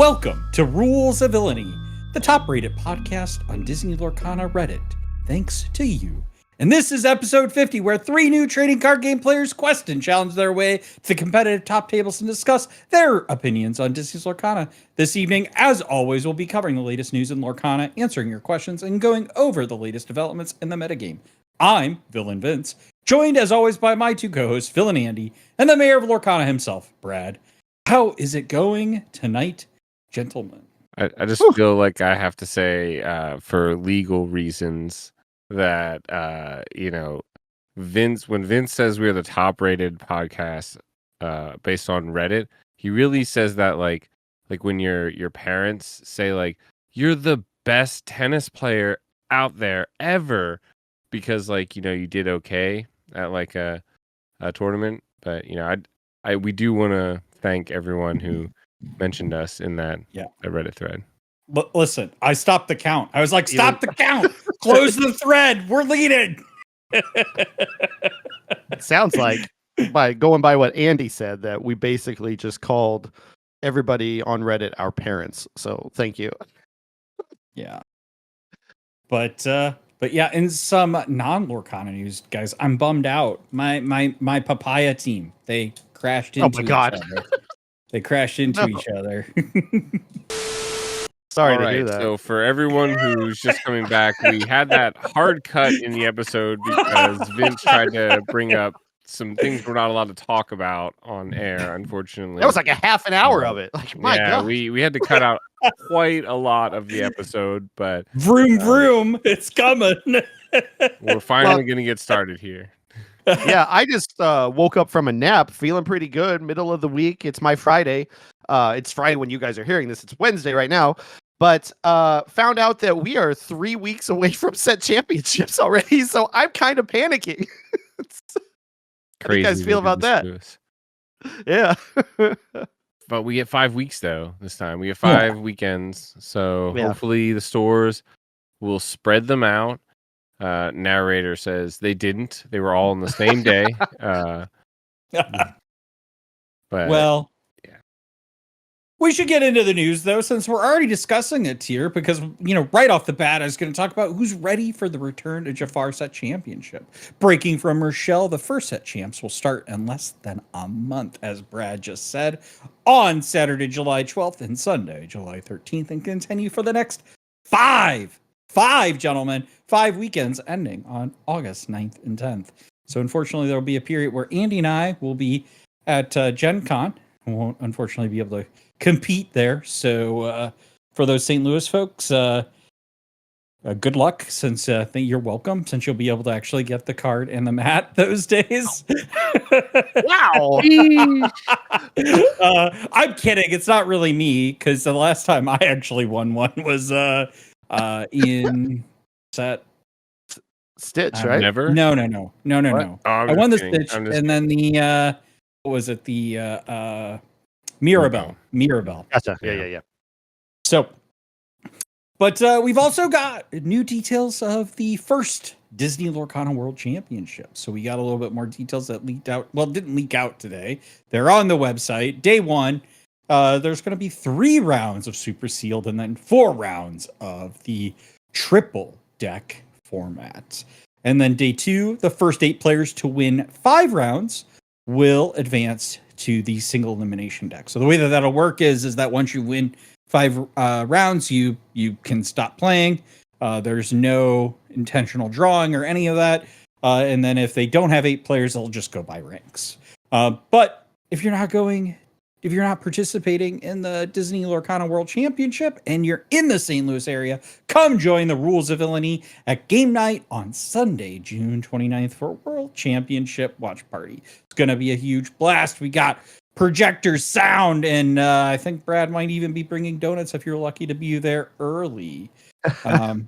Welcome to Rules of Villainy, the top-rated podcast on Disney Lorcana Reddit, thanks to you. And this is episode 50, where 3 new trading card game players quest and challenge their way to the competitive top tables and discuss their opinions on Disney's Lorcana. This evening, as always, we'll be covering the latest news in Lorcana, answering your questions, and going over the latest developments in the metagame. I'm Villain Vince, joined as always by my 2 co-hosts, Villain Andy, and the mayor of Lorcana himself, Brad. How is it going tonight, gentlemen? I just feel like I have to say, for legal reasons, that Vince, when Vince says we're the top-rated podcast based on Reddit, he really says that like when your parents say like you're the best tennis player out there ever because you did okay at like a tournament. But we do want to thank everyone who mentioned us in that Reddit thread. But listen, I stopped the count. I was like, stop the count. Close the thread. We're leading. It sounds like, by going by what Andy said, that we basically just called everybody on Reddit our parents. So thank you. Yeah. But yeah, in some non-Lorcana news, guys, I'm bummed out. My papaya team, they crashed into each other. They crashed into each other. Sorry to do that. So for everyone who's just coming back, we had that hard cut in the episode because Vince tried to bring up some things we're not allowed to talk about on air, unfortunately. That was like a half an hour of it. Like, my God. We had to cut out quite a lot of the episode, but vroom, vroom, it's coming. We're finally going to get started here. Yeah, I just woke up from a nap feeling pretty good. Middle of the week. It's my Friday. It's Friday when you guys are hearing this. It's Wednesday right now. But found out that we are 3 weeks away from set championships already. So I'm kind of panicking. How do you guys feel about that? Yeah. But we get 5 weeks, though, this time. We get 5 weekends. So hopefully the stores will spread them out. Narrator says they didn't. They were all on the same day. But we should get into the news, though, since we're already discussing it here, because, right off the bat, I was going to talk about who's ready for the return to Jafar Set Championship. Breaking from Ursula, the first set champs will start in less than a month, as Brad just said, on Saturday, July 12th and Sunday, July 13th, and continue for the next 5 weekends ending on August 9th and 10th. So unfortunately, there will be a period where Andy and I will be at Gen Con. We won't unfortunately be able to compete there. So for those St. Louis folks, good luck, since you're welcome, since you'll be able to actually get the card and the mat those days. Wow. I'm kidding. It's not really me, because the last time I actually won one was in set Stitch, right? Never? No. Oh, I won the Stitch, and then the what was it? The Mirabelle. Gotcha. Yeah. So, but we've also got new details of the first Disney Lorcana World Championship. So we got a little bit more details that leaked out. Well, didn't leak out today. They're on the website. Day 1, there's going to be 3 rounds of Super Sealed and then 4 rounds of the triple deck format. And then day 2, the first 8 players to win 5 rounds will advance to the single elimination deck. So the way that that'll work is that once you win 5 rounds, you can stop playing. There's no intentional drawing or any of that. And then if they don't have 8 players, they'll just go by ranks. But if you're not participating in the Disney Lorcana World Championship and you're in the St. Louis area, come join the Rules of Villainy at game night on Sunday, June 29th for World Championship watch party. It's going to be a huge blast. We got projectors, sound, and I think Brad might even be bringing donuts if you're lucky to be there early. But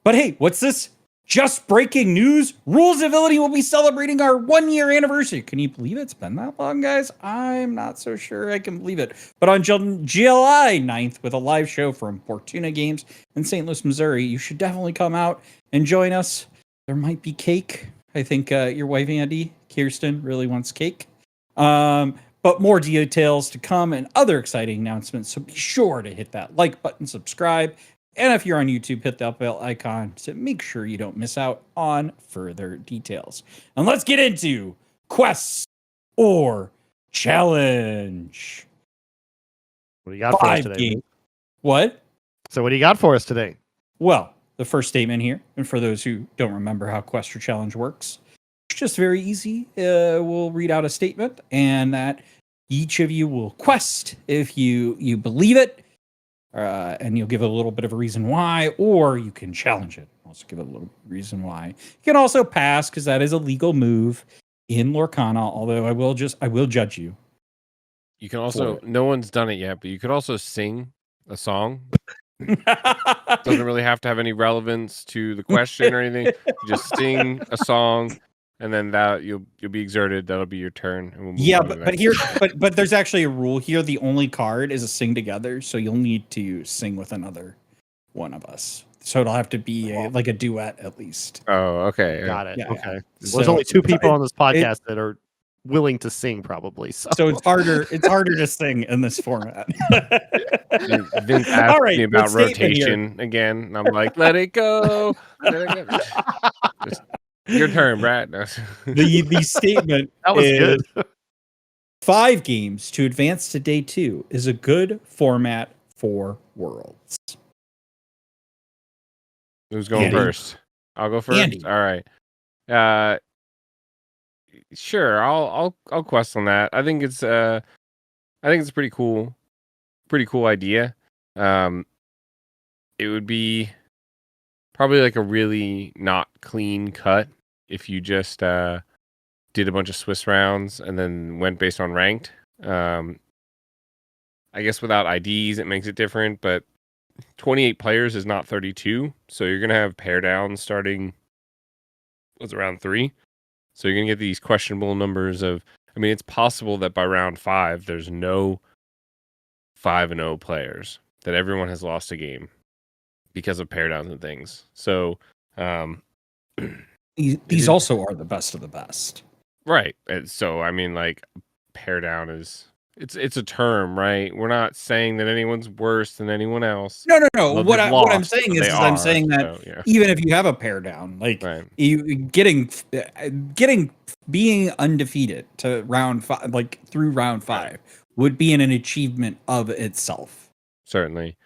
hey, what's this? Just breaking news. Rules of Villainy will be celebrating our 1-year anniversary. Can you believe it? It's been that long, guys? I'm not so sure I can believe it. But on July 9th, with a live show from Fortuna Games in St. Louis, Missouri, you should definitely come out and join us. There might be cake. I think your wife, Andy, Kirsten, really wants cake. But But more details to come and other exciting announcements. So be sure to hit that like button, subscribe. And if you're on YouTube, hit that bell icon to make sure you don't miss out on further details. And let's get into quests or challenge. What do you got for us today? Game. What? So what do you got for us today? Well, the first statement here, and for those who don't remember how quest or challenge works, it's just very easy. We'll read out a statement, and that each of you will quest if you believe it. And you'll give a little bit of a reason why, or you can challenge it. Also give it a little reason why. You can also pass because that is a legal move in Lorcana. Although I will judge you. You can also, no one's done it yet, but you could also sing a song. Doesn't really have to have any relevance to the question or anything. You just sing a song, and then that you'll be exerted. That'll be your turn. And we'll move but there's actually a rule here. The only card is a sing together, so you'll need to sing with another one of us. So it'll have to be like a duet at least. Oh, okay. Got it. Yeah, okay. yeah. There's only two people on this podcast that are willing to sing, probably. So it's harder to sing in this format. Vince asked me about rotation again, and I'm like, let it go. Just, your turn, Brad. No. The statement that was good. 5 games to advance to day 2 is a good format for Worlds. Who's going first? I'll go first. Andy. All right. Sure. I'll quest on that. I think it's a pretty cool idea. It would be probably like a really not clean cut if you just did a bunch of Swiss rounds and then went based on ranked. I guess without IDs it makes it different, but 28 players is not 32, so you're gonna have pair downs starting round 3. So you're gonna get these questionable numbers of. I mean, it's possible that by round 5 there's no 5-0 players, that everyone has lost a game because of pair downs and things. So these also are the best of the best, right? And so I mean, like, pair down is it's a term, right? We're not saying that anyone's worse than anyone else. No. Well, What I'm saying is I'm saying that even if you have a pair down, like you being undefeated to round 5, like through round 5, would be an achievement of itself. Certainly.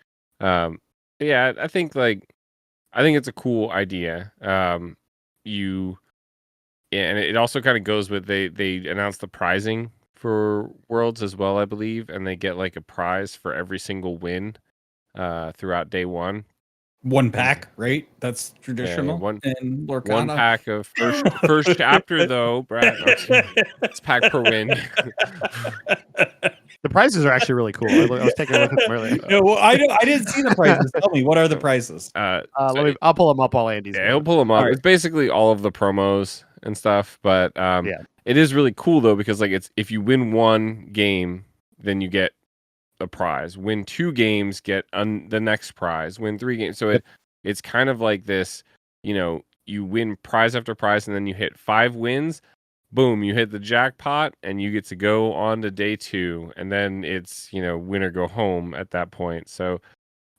Yeah, I think it's a cool idea. And it also kind of goes with they announced the prizing for Worlds as well, I believe, and they get like a prize for every single win throughout day 1. 1 pack, right? That's traditional. In Lorcana. 1 pack of first chapter, though, Brad. It's pack per win. The prizes are actually really cool. I was taking a look at them earlier. No, well, I didn't see the prizes. Tell me, what are the prizes? I'll pull them up while Andy's. Yeah, he'll pull them up. Right. It's basically all of the promos and stuff, but it is really cool though, because like it's if you win 1 game, then you get a prize. Win 2 games, get the next prize. Win 3 games, so it's kind of like this. You win prize after prize, and then you hit 5 wins. Boom, you hit the jackpot, and you get to go on to day 2, and then it's win or go home at that point. So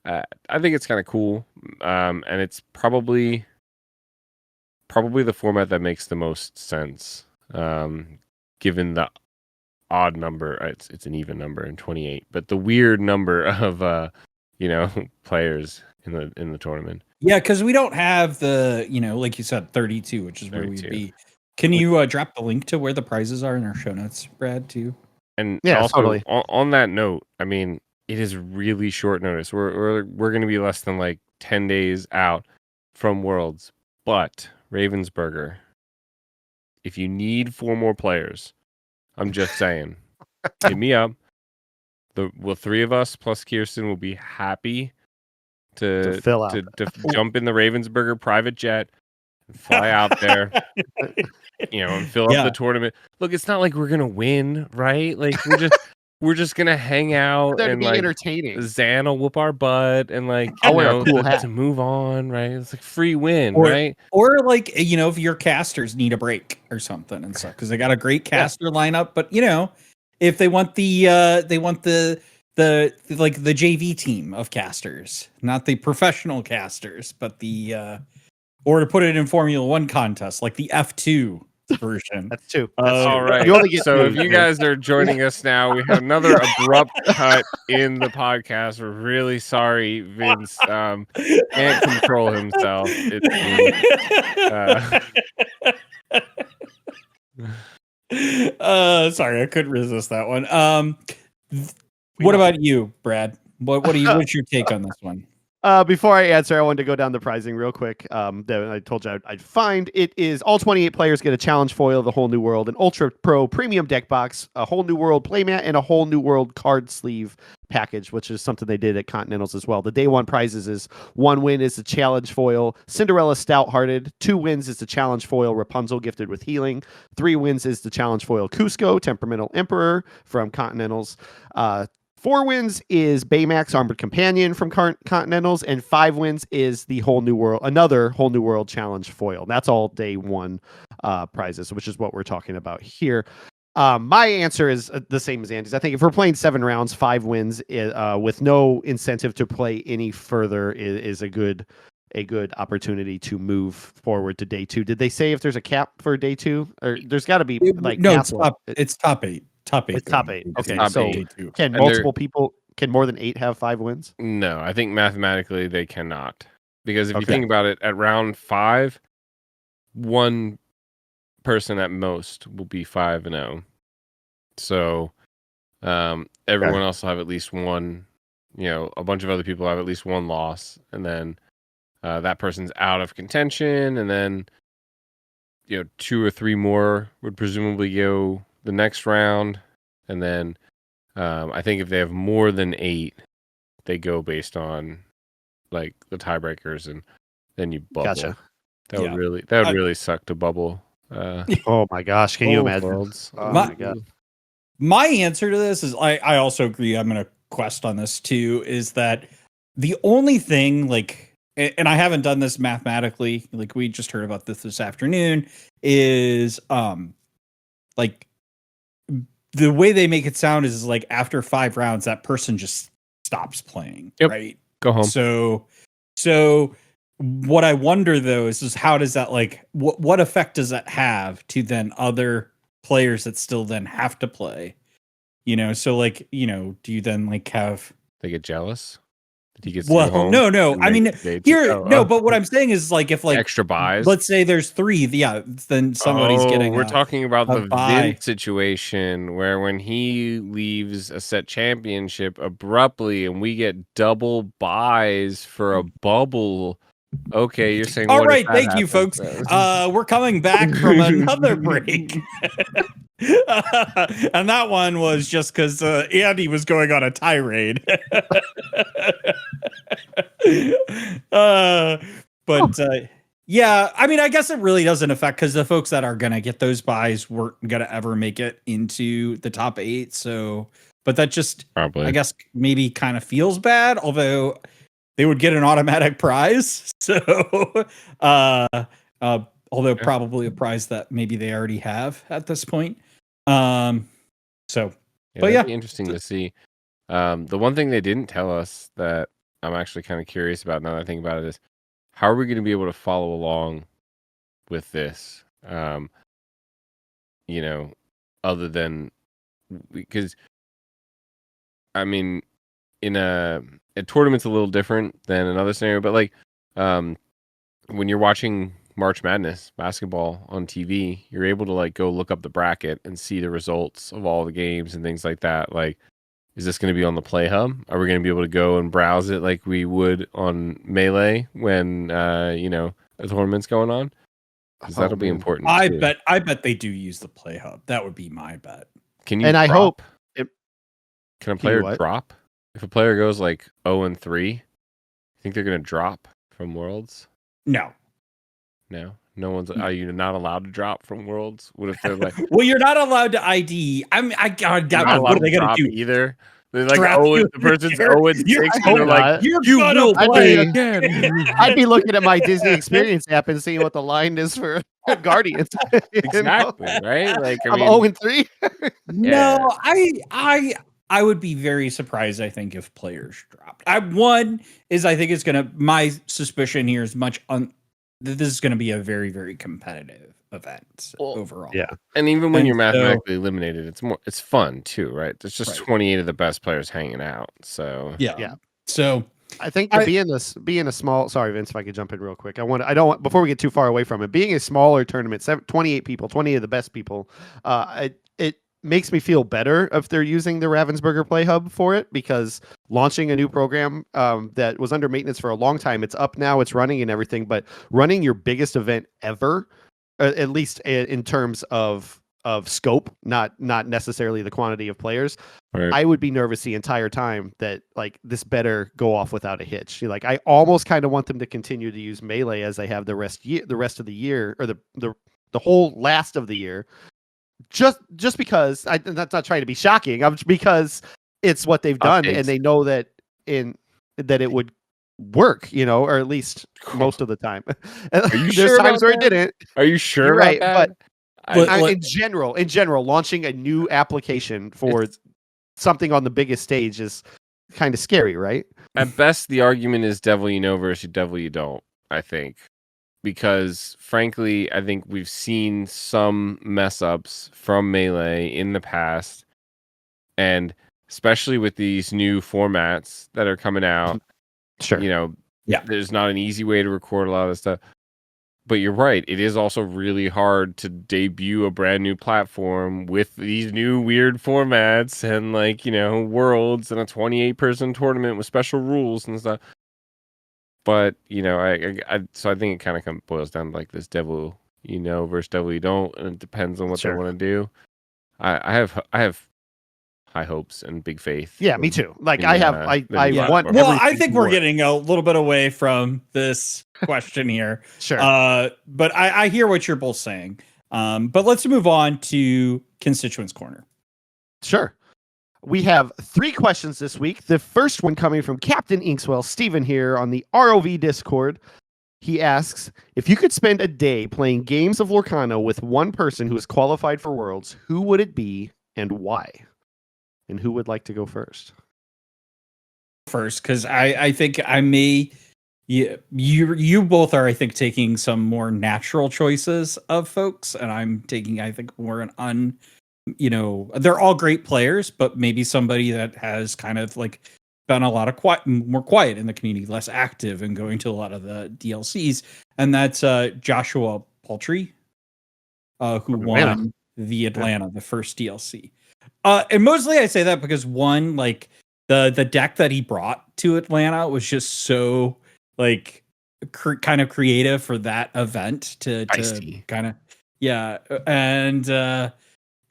I think it's kind of cool, and it's probably the format that makes the most sense, given the odd number. It's an even number in 28, but the weird number of players in the tournament. Yeah, because we don't have the like you said 32, which is 32. Where we'd be. Can you drop the link to where the prizes are in our show notes, Brad, too? And also, totally. on that note, I mean, it is really short notice. We're going to be less than like 10 days out from Worlds, but Ravensburger, if you need 4 more players, I'm just saying, hit me up. The 3 of us plus Kirsten will be happy to fill out. to jump in the Ravensburger private jet, and fly out there, and fill up the tournament. Look, it's not like we're gonna win, right? Like we're just gonna hang out and be like entertaining. Zan will whoop our butt and like I'll wear a cool hat to move on, right? It's like free win, or, right? Or like if your casters need a break or something and stuff because they got a great caster lineup, but if they want the like the JV team of casters, not the professional casters, but the or to put it in Formula One contest, like the F2 version. That's two. All right. You only get so two. if you guys are joining us now, we have another abrupt cut in the podcast. We're really sorry. Vince can't control himself. Sorry, I couldn't resist that one. What about you, Brad? What's your take on this one? Before I answer, I wanted to go down the pricing real quick. That I told you I'd find. It is all 28 players get a challenge foil of the Whole New World, an Ultra Pro Premium deck box, a Whole New World playmat, and a Whole New World card sleeve package, which is something they did at Continentals as well. The day one prizes is 1 win is the challenge foil Cinderella Stout-Hearted, 2 wins is the challenge foil Rapunzel gifted with healing, 3 wins is the challenge foil Cusco Temperamental Emperor from Continentals. 4 wins is Baymax Armored Companion from Continentals, and 5 wins is the another Whole New World Challenge foil. That's all day one prizes, which is what we're talking about here. My answer is the same as Andy's. I think if we're playing 7 rounds, 5 wins with no incentive to play any further is a good opportunity to move forward to day 2. Did they say if there's a cap for day 2? Or there's got to be like no, it's top 8. Top 8. It's top 8. Okay, top so 8. Can multiple people, can more than 8 have 5 wins? No, I think mathematically they cannot. Because if you think about it, at round 5, 1 person at most will be 5-0. So everyone else will have at least one, a bunch of other people have at least 1 loss, and then that person's out of contention, and then 2 or 3 more would presumably go the next round, and then I think if they have more than 8, they go based on like the tiebreakers, and then you bubble. Gotcha. That would really suck to bubble. Oh my gosh, can you imagine? Worlds. Oh my god. My answer to this is I also agree. I'm going to quest on this too. Is that the only thing like, and I haven't done this mathematically. Like we just heard about this afternoon. Is like the way they make it sound is like after 5 rounds, that person just stops playing. Yep. Right. Go home. So what I wonder though is how does that like what effect does that have to then other players that still then have to play? So like do you then like have they get jealous? Did he get home? No. I mean, but what I'm saying is like if like extra buys. Let's say there's 3, then somebody's getting. We're talking about the buy. Vince situation where when he leaves a set championship abruptly, and we get double buys for a bubble. Okay, you're saying. All right, thank you, folks. We're coming back from another break. And that one was just because Andy was going on a tirade. Yeah, I mean, I guess it really doesn't affect because the folks that are going to get those buys weren't going to ever make it into the top 8. So, but that just, probably, I guess, maybe kind of feels bad, although they would get an automatic prize. So, although probably a prize that maybe they already have at this point. But it'd be interesting to see. The one thing they didn't tell us that I'm actually kind of curious about now that I think about it is how are we going to be able to follow along with this? Other than because I mean, in a tournament's a little different than another scenario, but like when you're watching March Madness basketball on TV, you're able to like go look up the bracket and see the results of all the games and things like that. Like, is this going to be on the Play Hub? Are we going to be able to go and browse it like we would on Melee when a tournament's going on? Because that'll be important. I bet they do use the Play Hub. That would be my bet. Can you? And I hope. Can a player drop if a player goes like 0-3? You think they're going to drop from Worlds? No. No one's. Are you not allowed to drop from Worlds? What if they're like? Well, you're not allowed to ID. What are they going to do either? They're like, the person's 0-6, and they're like, you will play again. I'd be looking at my Disney Experience app and seeing what the line is for Guardians. You know? Exactly, right? Like, I I'm mean, 0-3. No, Yeah. I would be very surprised, I think, if players dropped. I think it's gonna, my suspicion here is that this is gonna be a very, very competitive event Well, overall. Yeah. and even when And you're so- mathematically eliminated, it's fun too, right? There's just Right. 28 of the best players hanging out. So Yeah. So I think I- being a small, sorry, Vince, if I could jump in real quick. I don't want, before we get too far away from it, being a smaller tournament, 28 people, 20 of the best people, it makes me feel better if they're using the Ravensburger Play Hub for it, because launching a new program that was under maintenance for a long time, it's up now, it's running and everything, but running your biggest event ever, at least in terms of scope, not necessarily the quantity of players. right. I would be nervous the entire time that like this better go off without a hitch. Like I almost kind of want them to continue to use Melee as they have the rest of the year, or the whole last of the year. Just because that's not trying to be shocking. Because it's what they've done, Updates. and they know that it would work, or at least most of the time. Are you There's sure times about where it that? didn't. Are you sure You're about right, that? But- In general, launching a new application for something on the biggest stage is kind of scary, right? At best, the argument is devil you know versus devil you don't, I think. Because frankly, I think we've seen some mess ups from Melee in the past. And especially with these new formats that are coming out, Sure. Yeah. there's not an easy way to record a lot of this stuff. But you're right. It is also really hard to debut a brand new platform with these new weird formats and worlds and a 28-person tournament with special rules and stuff. But so I think it kind of boils down to like this devil you know versus devil you don't, and it depends on what Sure. they want to do. I have high hopes and big faith. Yeah, me too. Like in, I have, the I new want. platform. well, I everything think to we're work. getting a little bit away from this question here. Sure. But I hear what you're both saying. But let's move on to Constituents Corner. Sure. We have 3 questions this week. The first one coming from Captain Inkswell, Steven here on the ROV Discord. He asks, if you could spend a day playing games of Lorcana with one person who is qualified for Worlds, who would it be and why? And who would like to go first? First, because I think I may. Yeah, you both are, I think, taking some more natural choices of folks, and I'm taking, I think, more they're all great players, but maybe somebody that has kind of like been a lot of more quiet in the community, less active, and going to a lot of the DLCs, and that's Joshua Paltry, who won the Atlanta, the first DLC. And mostly I say that because one, like the deck that he brought to Atlanta was just so like kind of creative for that event to kind of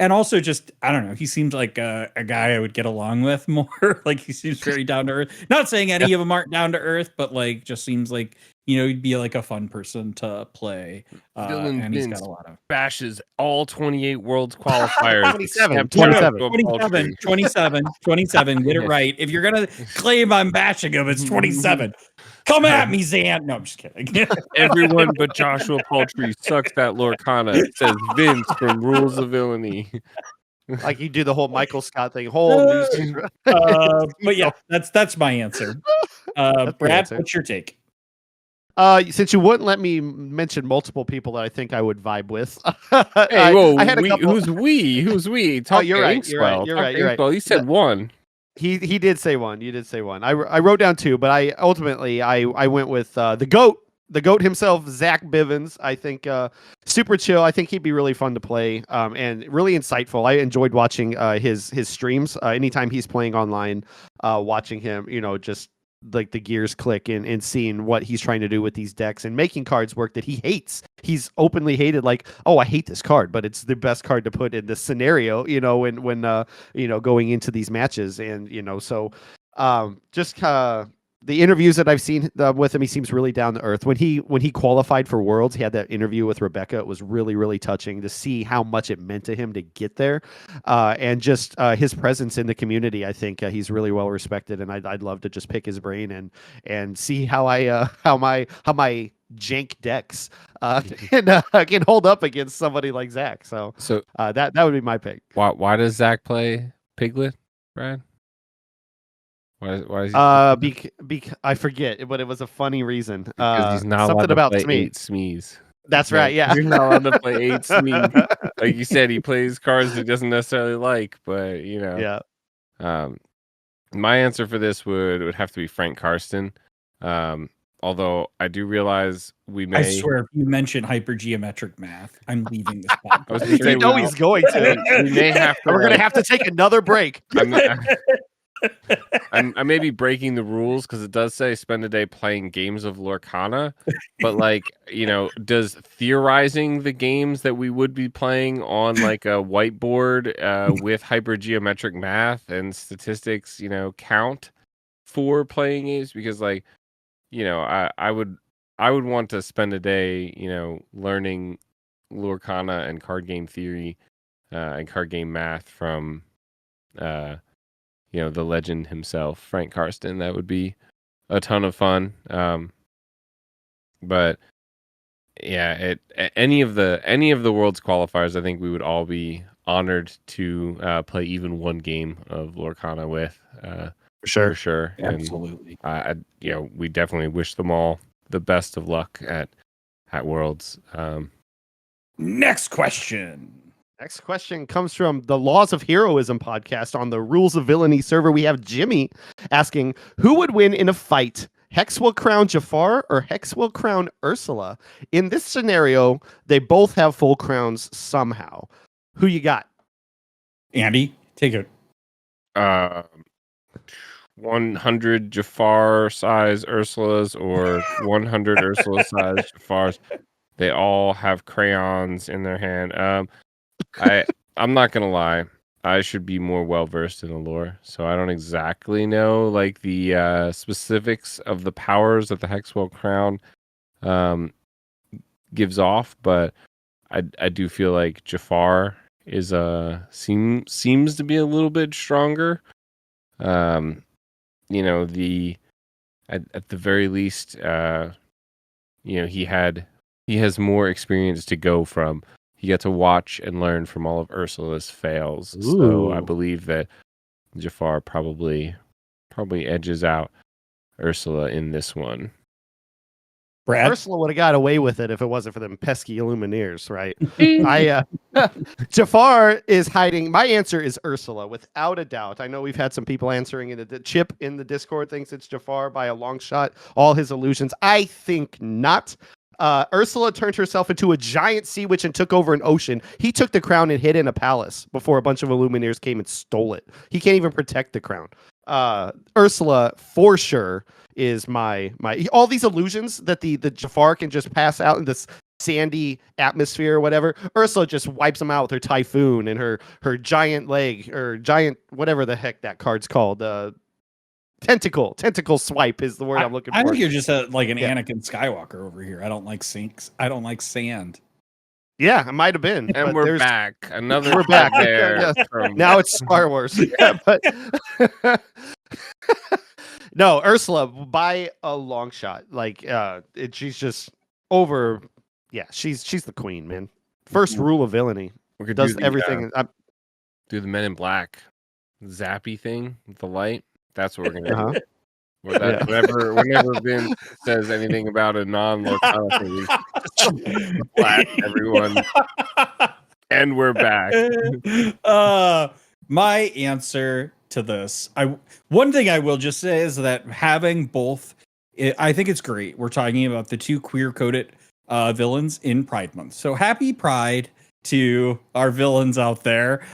and also just, I don't know, he seems like a guy I would get along with more. Like he seems very down to earth. Not saying any of them aren't down to earth, but like just seems like, he'd be like a fun person to play. Dylan And he's Vince got a lot of bashes all 28 Worlds qualifiers. 27, except 27. Joshua Paltry. 27, get it right. If you're going to claim I'm bashing him, it's 27. Come at me, Zan. No, I'm just kidding. Everyone but Joshua Paltry sucks at Lorcana, says Vince from Rules of Villainy. Like you do the whole Michael Scott thing, whole news. But yeah, that's my answer. That's the Brad, answer. what's your take? Since you wouldn't let me mention multiple people that I think I would vibe with. Hey, whoa, I had a couple. who's we? Who's we? Talk you're to right, you're right, Inkswell. you're Talk right, to you're right. Inkswell. You said one. He did say one. You did say one. I wrote down 2, but I ultimately went with the goat himself, Zach Bivens. I think super chill. I think he'd be really fun to play and really insightful. I enjoyed watching his streams. Anytime he's playing online, watching him, just like the gears click and seeing what he's trying to do with these decks and making cards work that he hates. He's openly hated, like, oh, I hate this card, but it's the best card to put in this scenario, when going into these matches. And, so just the interviews that I've seen with him, he seems really down to earth. When he qualified for Worlds, he had that interview with Rebecca. It was really, really touching to see how much it meant to him to get there, and just his presence in the community. I think he's really well respected, and I'd love to just pick his brain and see how my jank decks can hold up against somebody like Zach. So that would be my pick. Why does Zach play Piglet, Brad? Why is he? I forget, but it was a funny reason. Because he's not allowed something to about play Smee. 8 Smees. That's right. Yeah, You're not allowed to play 8 Smee. Like you said, he plays cards he doesn't necessarily like, but Yeah. My answer for this would have to be Frank Karsten. Although I do realize we may. I swear, if you mention hypergeometric math, I'm leaving this podcast. He's going to. We may have to. We're going to have to take another break. I may be breaking the rules because it does say spend a day playing games of Lorcana, but does theorizing the games that we would be playing on like a whiteboard with hypergeometric math and statistics, count for playing games? Because I would want to spend a day, learning Lorcana and card game theory and card game math from the legend himself, Frank Karsten. That would be a ton of fun. But yeah, any of the world's qualifiers, I think we would all be honored to play even one game of Lorcana with. For sure. Absolutely. And, we definitely wish them all the best of luck at Worlds. Next question. Next question comes from the Laws of Heroism podcast on the Rules of Villainy server. We have Jimmy asking, who would win in a fight? Hex will crown Jafar or Hex will crown Ursula? In this scenario, they both have full crowns somehow. Who you got? Andy, take it. 100 Jafar size Ursulas or 100 Ursula size Jafars. They all have crayons in their hand. I'm not gonna lie. I should be more well versed in the lore, so I don't exactly know like the specifics of the powers that the Hexwell Crown gives off, but I do feel like Jafar is seems to be a little bit stronger. At the very least, he has more experience to go from. He got to watch and learn from all of Ursula's fails. Ooh. So I believe that Jafar probably edges out Ursula in this one. Brad? Ursula would have got away with it if it wasn't for them pesky Illumineers, right? Jafar is hiding. My answer is Ursula, without a doubt. I know we've had some people answering it. The Chip in the Discord thinks it's Jafar by a long shot. All his illusions. I think not. Ursula turned herself into a giant sea witch and took over an ocean. He took the crown and hid in a palace before a bunch of Illumineers came and stole it. He can't even protect the crown. Ursula, for sure, is my all these illusions that the Jafar can just pass out in this sandy atmosphere or whatever. Ursula just wipes them out with her typhoon and her giant leg or giant whatever the heck that card's called. Tentacle swipe is the word I'm looking for. I think you're just like an Anakin Skywalker over here. I don't like sinks. I don't like sand. Yeah, it might have been. And we're back. We're back there. Now it's Star Wars. Yeah, but no, Ursula by a long shot. Like she's just over. Yeah, she's the queen, man. First rule of villainy. Does everything. Do the Men in Black zappy thing with the light. That's what we're gonna do. Whenever Vince says anything about a non-Lorcana thing, black everyone, and we're back. My answer to this, one thing I will just say is that having both, I think it's great. We're talking about the two queer-coded villains in Pride Month, so happy Pride to our villains out there.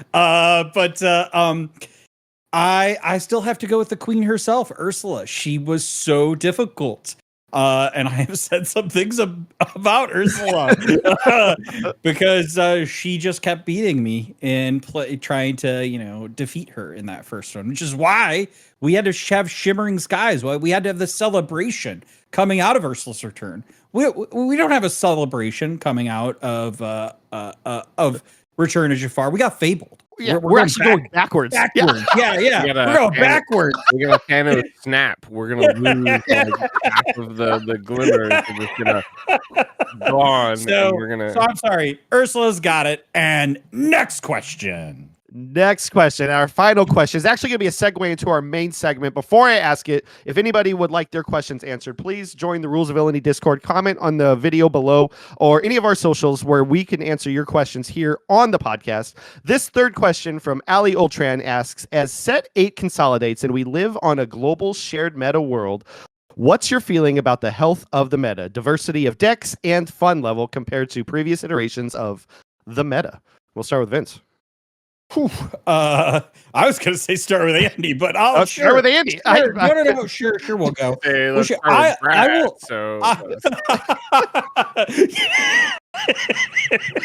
I still have to go with the queen herself, Ursula. She was so difficult. And I have said some things about Ursula because she just kept beating me and trying to, defeat her in that first one, which is why we had to have Shimmering Skies. Why we had to have the celebration coming out of Ursula's return. We don't have a celebration coming out of Return of Jafar. We got fabled. Yeah, We're we're going actually going backwards. backwards. Yeah, We got we're a going Thanos- backwards. We're gonna Thanos snap. We're gonna lose like half of the glimmers. We're just gonna gone, So, and we're gonna. so I'm sorry. Ursula's got it. And next question. Next question. Our final question is actually going to be a segue into our main segment. Before I ask it, if anybody would like their questions answered, please join the Rules of Villainy Discord, comment on the video below, or any of our socials where we can answer your questions here on the podcast. This third question from Ali Ultran asks, as Set 8 consolidates and we live on a global shared meta world, what's your feeling about the health of the meta, diversity of decks, and fun level compared to previous iterations of the meta? We'll start with Vince. Whew. I was going to say start with Andy, but I'll start with Andy. Sure. No. Sure, we'll go. Hey, Well, let's sure. start with Brad, I will. So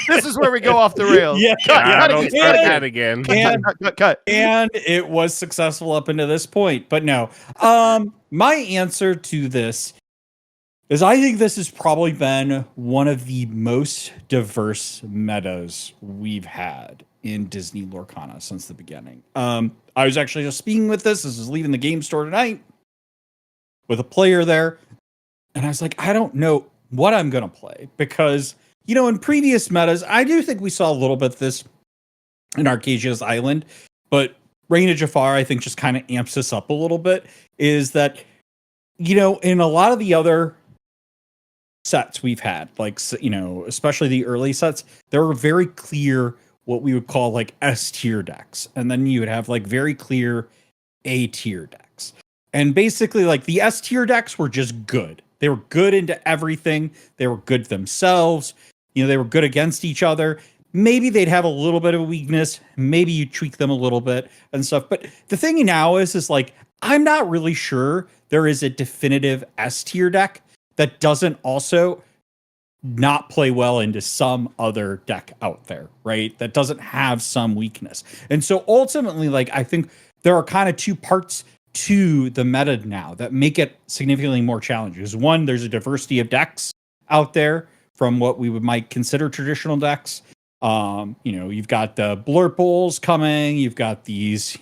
This is where we go off the rails. Yeah, I cut don't it, start cut it. that again. Cut. And it was successful up into this point, but no. My answer to this is I think this has probably been one of the most diverse metas we've had in Disney Lorcana since the beginning. I was actually just speaking with this. This was leaving the game store tonight with a player there. And I was like, I don't know what I'm going to play because, you know, in previous metas, I do think we saw a little bit of this in Arcasia's Island, but Reign of Jafar, I think, just kind of amps this up a little bit. Is that, you know, in a lot of the other sets we've had, like, you know, especially the early sets, there were very clear what we would call like S tier decks. And then you would have like very clear A tier decks. And basically, like, the S tier decks were just good. They were good into everything. They were good themselves. You know, they were good against each other. Maybe they'd have a little bit of a weakness. Maybe you tweak them a little bit and stuff. But the thing now is like, I'm not really sure there is a definitive S tier deck that doesn't also not play well into some other deck out there, right? That doesn't have some weakness. And so ultimately, like, I think there are kind of two parts to the meta now that make it significantly more challenging. Is one, there's a diversity of decks out there from what we might consider traditional decks. You know, you've got the blurples coming, you've got these,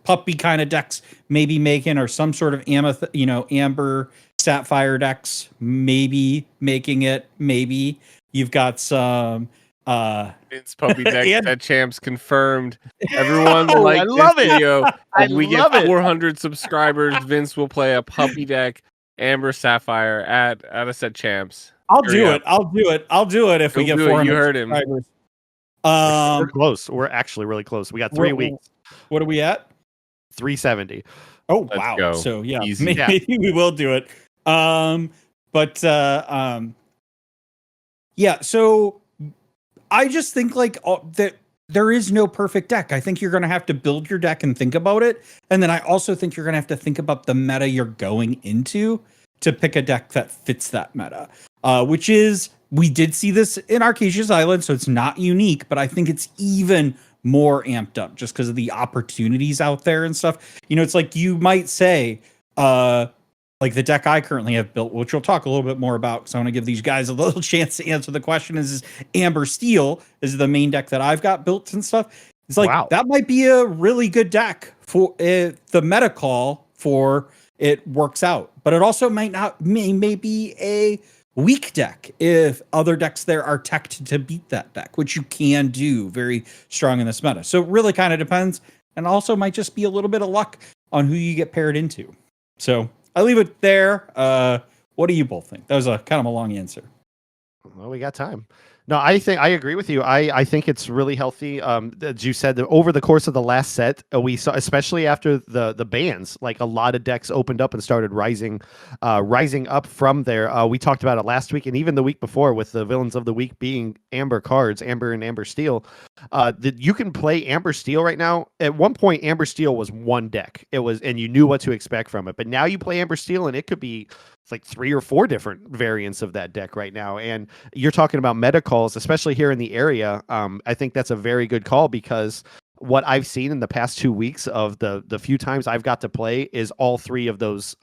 puppy kind of decks maybe making, or some sort of amber sapphire decks maybe making it. Maybe you've got some Vince Puppy Deck and- Set Champs confirmed. Everyone Oh, like I this love it. video. I If we love get it. 400 subscribers, Vince will play a Puppy Deck Amber Sapphire at a Set Champs. I'll Hurry do up. it. I'll do it if we He'll get do it. 400 You heard him. subscribers. We're close. We're actually really close. We got 3 weeks. What are we at? 370. Oh, Let's wow. go. So yeah, Easy. maybe we will do it. Yeah, so I just think like that there is no perfect deck. I think you're going to have to build your deck and think about it. And then I also think you're going to have to think about the meta you're going into to pick a deck that fits that meta, which is, we did see this in Arcasia's Island, so it's not unique, but I think it's even more amped up just because of the opportunities out there and stuff. You know, it's like you might say, like the deck I currently have built, which we'll talk a little bit more about, because I want to give these guys a little chance to answer the question, is Amber Steel is the main deck that I've got built and stuff. It's like, Wow. that might be a really good deck for the meta call for it works out, but it also may be a weak deck if other decks there are teched to beat that deck, which you can do very strong in this meta. So it really kind of depends, and also might just be a little bit of luck on who you get paired into. So I leave it there. What do you both think? That was a kind of a long answer. Well, we got time. No, I think I agree with you. I think it's really healthy. As you said, that over the course of the last set, we saw, especially after the bans, like a lot of decks opened up and started rising up from there. We talked about it last week and even the week before with the villains of the week being Amber cards, Amber and Amber Steel. That you can play Amber Steel right now. At one point, Amber Steel was one deck. It was, and you knew what to expect from it. But now you play Amber Steel, and it could be like 3 or 4 different variants of that deck right now. And you're talking about meta calls, especially here in the area. I think that's a very good call because what I've seen in the past 2 weeks of the few times I've got to play is all three of those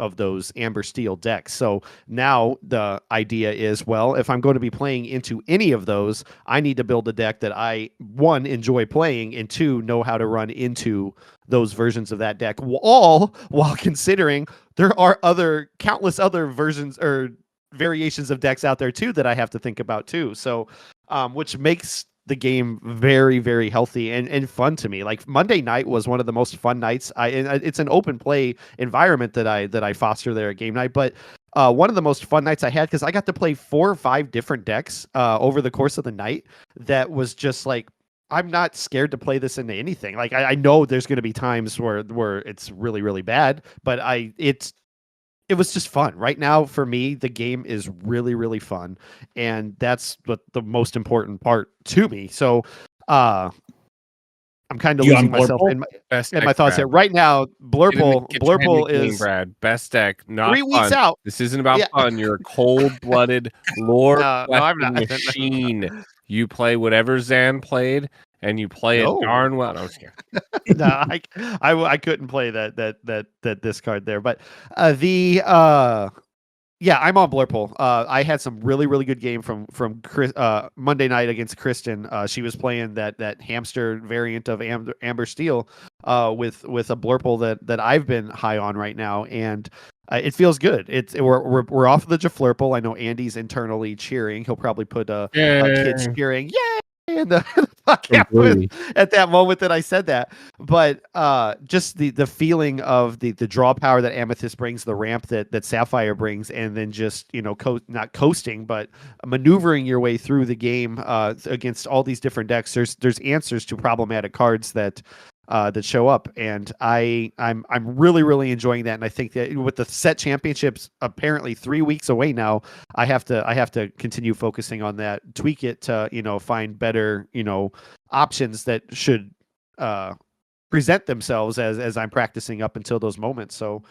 Amber Steel decks. So now the idea is, well, if I'm going to be playing into any of those, I need to build a deck that I, one, enjoy playing, and two, know how to run into those versions of that deck, all while considering there are countless other versions or variations of decks out there too that I have to think about too. So which makes the game very, very healthy and fun to me. Like Monday night was one of the most fun nights. It's an open play environment that I foster there at game night, but one of the most fun nights I had, because I got to play 4 or 5 different decks over the course of the night. That was just like, I'm not scared to play this into anything. Like I know there's going to be times where it's really, really bad, but it was just fun. Right now, for me, the game is really, really fun, and that's what the most important part to me. So, I'm kind of losing myself in my thoughts here. Right now, Blurple is Brad. Best deck, not 3 weeks fun. out. This isn't about fun. You're a cold-blooded lord I'm not. machine. You play whatever Zan played, and you play it darn well. No, I'm just kidding. No, I couldn't play that discard there, but yeah, I'm on Blurple. I had some really, really good game from Chris, Monday night against Kristen. She was playing that hamster variant of Amber Steel with a Blurple that I've been high on right now, and it feels good. We're off the Jaflurple. I know Andy's internally cheering. He'll probably put a kid cheering, yay! In the podcast at that moment that I said that, but just the feeling of the draw power that Amethyst brings, the ramp that Sapphire brings, and then just not coasting but maneuvering your way through the game against all these different decks. There's answers to problematic cards that show up, and I'm really, really enjoying that. And I think that with the set championships apparently 3 weeks away now, I have to continue focusing on that, tweak it to find better options that should present themselves as I'm practicing up until those moments. So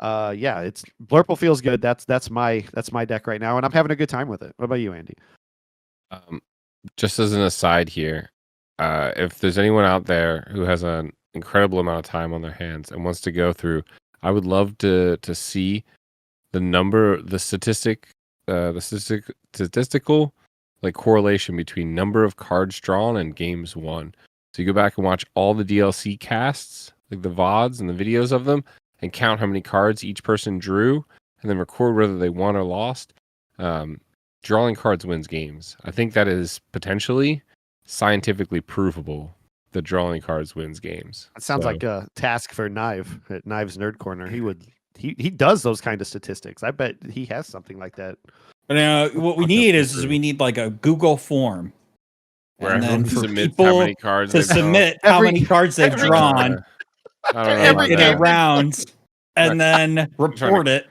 it's Blurple feels good. That's my deck right now, and I'm having a good time with it. What about you, Andy? Just as an aside here, if there's anyone out there who has an incredible amount of time on their hands and wants to go through, I would love to see the statistical like correlation between number of cards drawn and games won. So you go back and watch all the DLC casts, like the VODs and the videos of them, and count how many cards each person drew, and then record whether they won or lost. Drawing cards wins games. I think that is potentially scientifically provable that drawing cards wins games. It sounds like a task for Knive at Knive's Nerd Corner. He does those kind of statistics. I bet he has something like that. But what we need is we need like a Google form, where and then for people how many cards to submit how many cards they've drawn in a round, and then report it.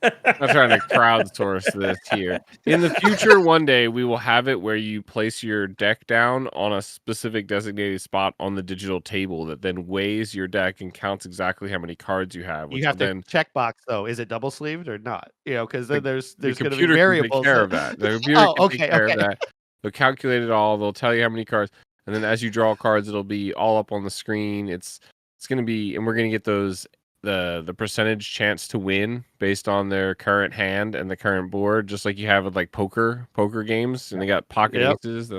I'm trying to crowdsource this here. In the future, one day we will have it where you place your deck down on a specific designated spot on the digital table that then weighs your deck and counts exactly how many cards you have. You have to check box though. Is it double sleeved or not? Because then there's going to be variables. Take care of that. The computer can take care of that. They'll calculate it all. They'll tell you how many cards, and then as you draw cards, it'll be all up on the screen. It's going to be, and we're going to get those. The percentage chance to win based on their current hand and the current board, just like you have with like poker games, and they got pocket aces.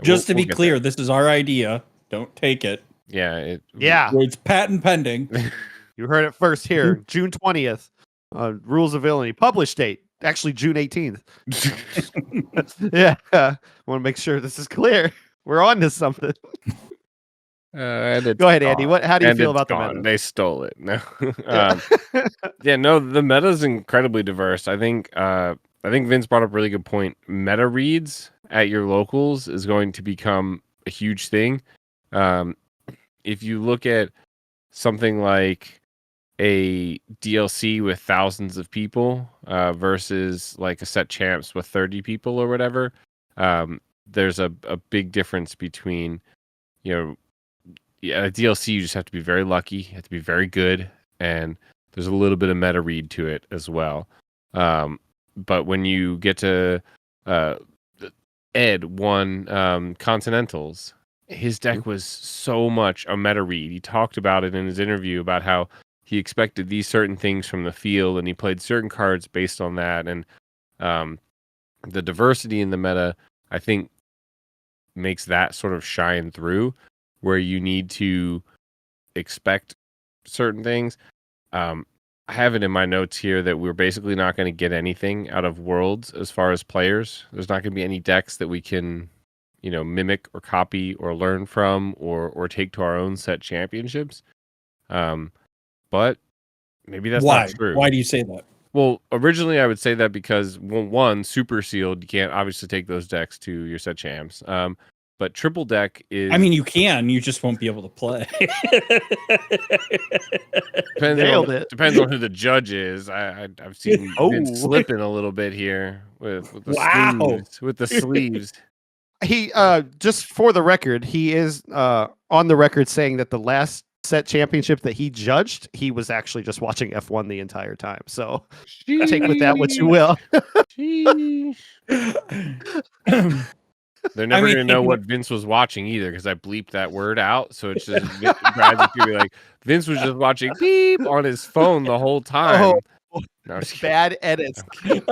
Just to be clear, this is our idea. Don't take it. Yeah, it's patent pending. You heard it first here, June 20th. Rules of Villainy published date, actually June 18th. Yeah, I want to make sure this is clear. We're on to something. Go ahead, Andy. How do you feel about the meta? They stole it. No, the meta is incredibly diverse. I think Vince brought up a really good point. Meta reads at your locals is going to become a huge thing. If you look at something like a DLC with thousands of people versus like a set champs with 30 people or whatever, there's a big difference between a DLC, you just have to be very lucky, you have to be very good, and there's a little bit of meta read to it as well. But when you get to Ed won Continentals, his deck was so much a meta read. He talked about it in his interview about how he expected these certain things from the field, and he played certain cards based on that. And the diversity in the meta, I think, makes that sort of shine through, where you need to expect certain things. I have it in my notes here that we're basically not going to get anything out of Worlds as far as players. There's not going to be any decks that we can, mimic or copy or learn from or take to our own set championships. But maybe that's not true. Why do you say that? Well, originally I would say that because one, super sealed, you can't obviously take those decks to your set champs. But triple deck is. I mean, you can. You just won't be able to play. Depends on who the judge is. I've seen Vince slipping a little bit here with the sleeves. He just for the record, he is on the record saying that the last set championship that he judged, he was actually just watching F1 the entire time. So take with that what you will. They're never going to know what Vince was watching either, because I bleeped that word out. So it's just Brad's be like, Vince was just watching beep on his phone the whole time. No, bad edits. That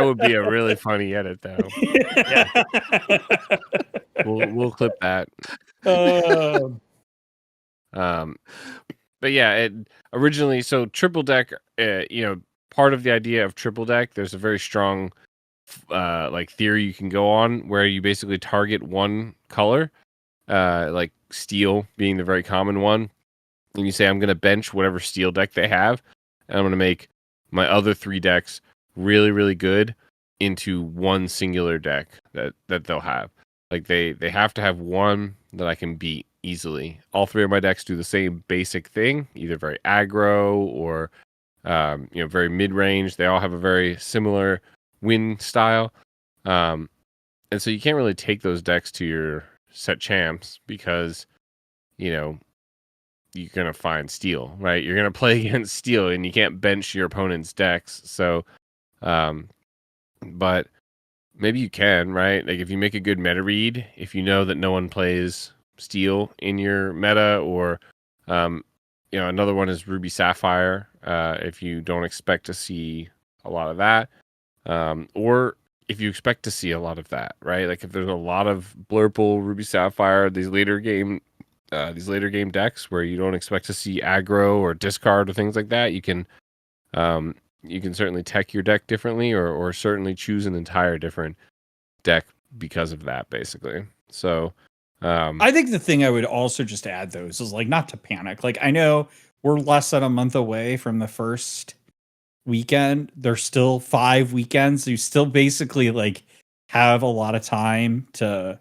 would be a really funny edit, though. Yeah. We'll clip that. But yeah, originally, so triple deck, part of the idea of triple deck, there's a very strong theory you can go on where you basically target one color, like steel being the very common one, and you say, I'm going to bench whatever steel deck they have, and I'm going to make my other three decks really, really good into one singular deck that they'll have. Like they have to have one that I can beat easily. All three of my decks do the same basic thing, either very aggro or very mid-range. They all have a very similar win style. And so you can't really take those decks to your set champs because, you're going to find steel, right? You're going to play against steel and you can't bench your opponent's decks. So, but maybe you can, right? Like if you make a good meta read, if you know that no one plays steel in your meta, or, another one is Ruby Sapphire. If you don't expect to see a lot of that, or if you expect to see a lot of that, right? Like if there's a lot of Blurple, Ruby Sapphire, these later game decks where you don't expect to see aggro or discard or things like that, you can certainly tech your deck differently, or certainly choose an entire different deck because of that, basically. So I think the thing I would also just add those is not to panic. Like I know we're less than a month away from the first weekend. There's still 5 weekends. So you still basically have a lot of time to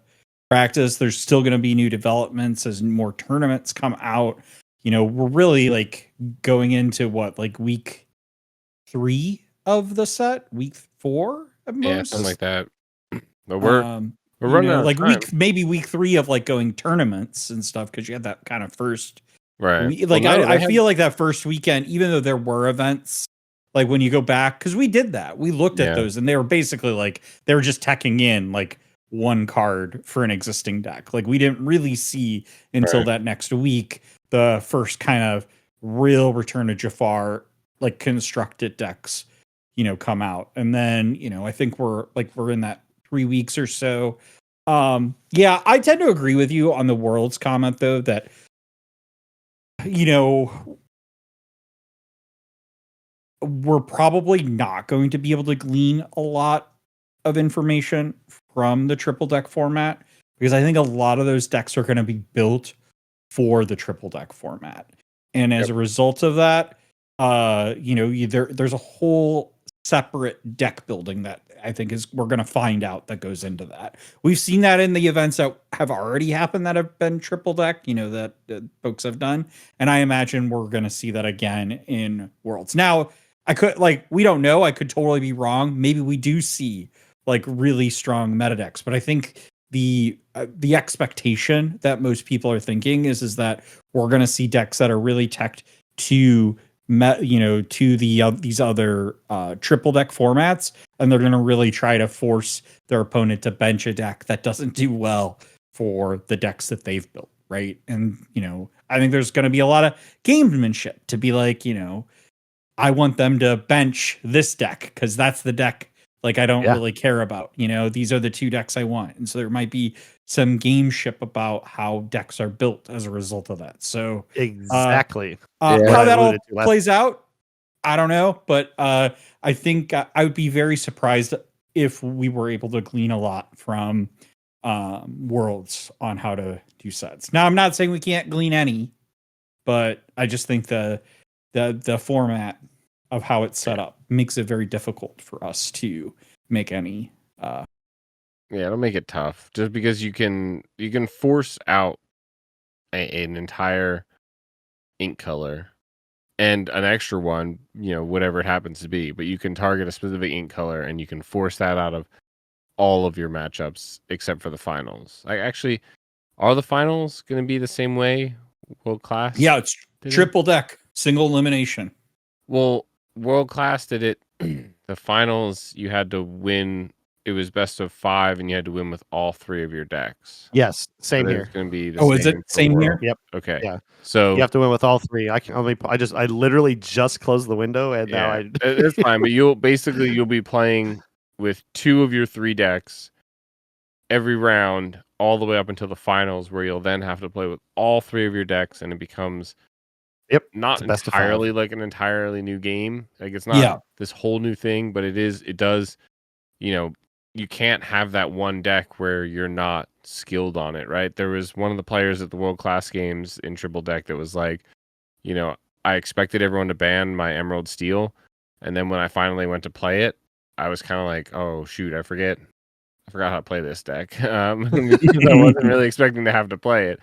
practice. There's still going to be new developments as more tournaments come out. We're really going into week 3 of the set, week 4 at most. Yeah, something like that. But we're running out of time. week 3 of going tournaments and stuff, because you had that kind of first right. I feel like that first weekend, even though there were events, when you go back, because we did that, we looked at those and they were basically they were just teching in one card for an existing deck. We didn't really see until that next week the first kind of real Return of Jafar constructed decks come out. And then I think we're in that 3 weeks or so. I tend to agree with you on the Worlds comment, though, that we're probably not going to be able to glean a lot of information from the triple deck format, because I think a lot of those decks are going to be built for the triple deck format. And as a result of that, there's a whole separate deck building that I think we're going to find out that goes into that. We've seen that in the events that have already happened that have been triple deck, that folks have done. And I imagine we're going to see that again in Worlds. Now, I could we don't know. I could totally be wrong. Maybe we do see really strong meta decks, but I think the expectation that most people are thinking is that we're going to see decks that are really teched to these other triple deck formats, and they're going to really try to force their opponent to bench a deck that doesn't do well for the decks that they've built, right? And, I think there's going to be a lot of gamesmanship to be like, I want them to bench this deck because that's the deck like I don't really care about. These are the two decks I want. And so there might be some gameship about how decks are built as a result of that. So exactly how that all plays out, I don't know. But I think I would be very surprised if we were able to glean a lot from Worlds on how to do sets. Now, I'm not saying we can't glean any, but I just think the format of how it's set up makes it very difficult for us to make any. It'll make it tough just because you can force out an entire ink color and an extra one, whatever it happens to be, but you can target a specific ink color and you can force that out of all of your matchups except for the finals. Actually, are the finals going to be the same way World Class? Yeah, it's triple deck, single elimination. Well, World Class did it. The finals, you had to win. It was best of 5, and you had to win with all 3 of your decks. Yes, same here. It's going to be the same. Is it same here? Yep. Okay. Yeah. So you have to win with all 3. I literally just closed the window, and now it's fine. But you'll be playing with 2 of your 3 decks every round, all the way up until the finals, where you'll then have to play with all 3 of your decks, and it becomes not entirely like an entirely new game. Like it's not this whole new thing, but it does. You can't have that one deck where you're not skilled on it, right? There was one of the players at the World Class games in Triple Deck that was like, I expected everyone to ban my Emerald Steel, and then when I finally went to play it, I was kind of like, oh shoot, I forgot how to play this deck. Because I wasn't really expecting to have to play it.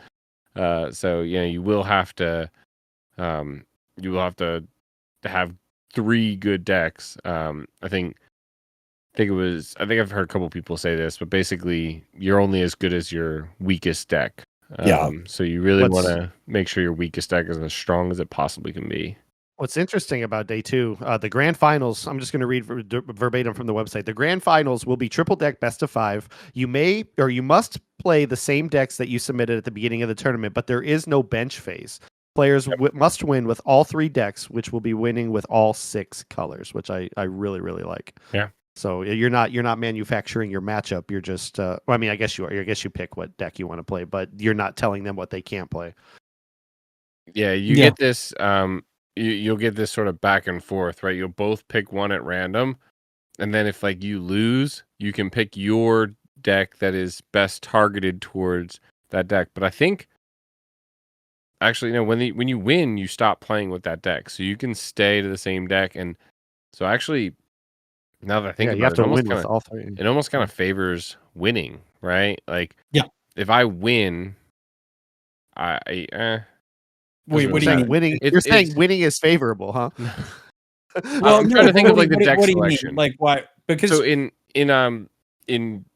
So you will have to have 3 good decks. I think I've heard a couple people say this, but basically you're only as good as your weakest deck. So you really want to make sure your weakest deck is as strong as it possibly can be. What's interesting about day 2, the grand finals, I'm just going to read verbatim from the website. The grand finals will be triple deck best of 5. You must play the same decks that you submitted at the beginning of the tournament, but there is no bench phase. Players must win with all 3 decks, which will be winning with all 6 colors, which I really, really like. Yeah. So you're not manufacturing your matchup. You're just, I guess you are. I guess you pick what deck you want to play, but you're not telling them what they can't play. Yeah, you get this. You'll get this sort of back and forth, right? You'll both pick one at random, and then if you lose, you can pick your deck that is best targeted towards that deck. But I think actually, when you win, you stop playing with that deck, so you can stay to the same deck. And so actually, now that I think about it, all 3. It almost kind of favors winning, right? If I win, Wait, what do you mean? Winning? You're saying winning is favorable, huh? Well, I'm trying to think of the deck selection. Like why? Because so in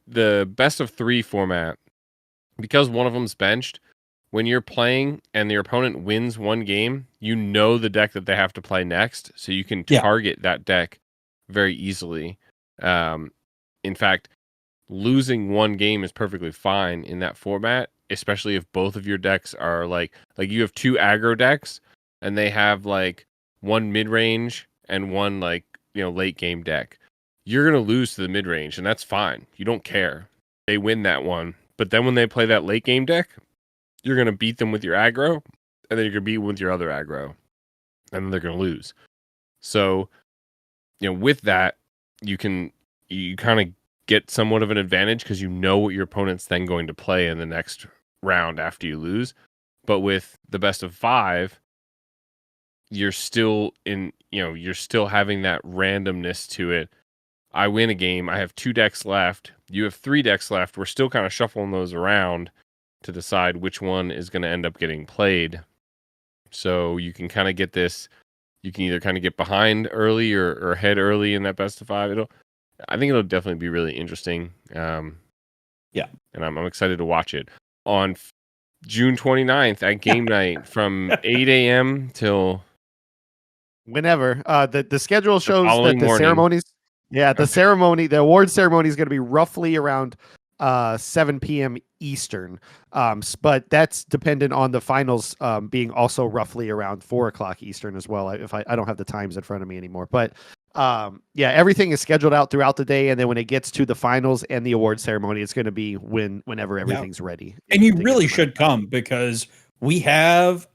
the best of 3 format, because one of them's benched, when you're playing and your opponent wins one game, the deck that they have to play next, so you can target that deck very easily. In fact, losing one game is perfectly fine in that format, especially if both of your decks are like you have 2 aggro decks and they have one mid-range and one late game deck. You're going to lose to the mid-range, and that's fine. You don't care. They win that one. But then when they play that late game deck, you're going to beat them with your aggro, and then you're going to beat them with your other aggro, and then they're going to lose. So, with that, you kind of get somewhat of an advantage because you know what your opponent's then going to play in the next round after you lose. But with the best of 5, you're still you're still having that randomness to it. I win a game, I have 2 decks left, you have 3 decks left, we're still kind of shuffling those around to decide which one is going to end up getting played. So you can kind of get this, you can either kind of get behind early or ahead early in that best of 5. I think it'll definitely be really interesting. And I'm excited to watch it on June 29th at game night from 8 a.m. till whenever. The schedule shows that the morning. ceremonies. Yeah, the award ceremony is going to be roughly around 7 p.m. Eastern. But that's dependent on the finals being also roughly around 4 o'clock Eastern as well. I don't have the times in front of me anymore, but yeah, everything is scheduled out throughout the day, and then when it gets to the finals and the award ceremony, it's going to be whenever everything's ready. And you really should come, because we have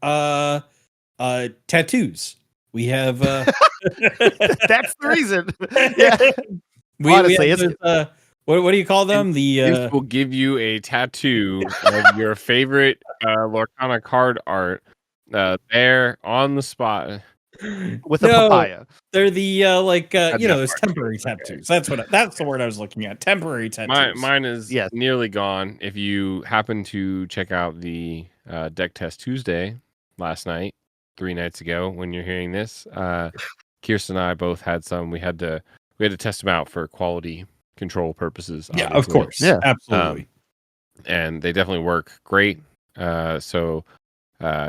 tattoos. We have that's the reason. Yeah. Honestly, we have what do you call them? This will give you a tattoo of your favorite Lorcana card art there on the spot. With a papaya. They're the those temporary tattoos. That's the word I was looking at. Temporary tattoos. Mine is nearly gone. If you happen to check out the Deck Test Tuesday last night, 3 nights ago, when you're hearing this, Kirsten and I both had some. We had to test them out for quality control purposes. Yeah, of course. Yeah, absolutely. And they definitely work great. So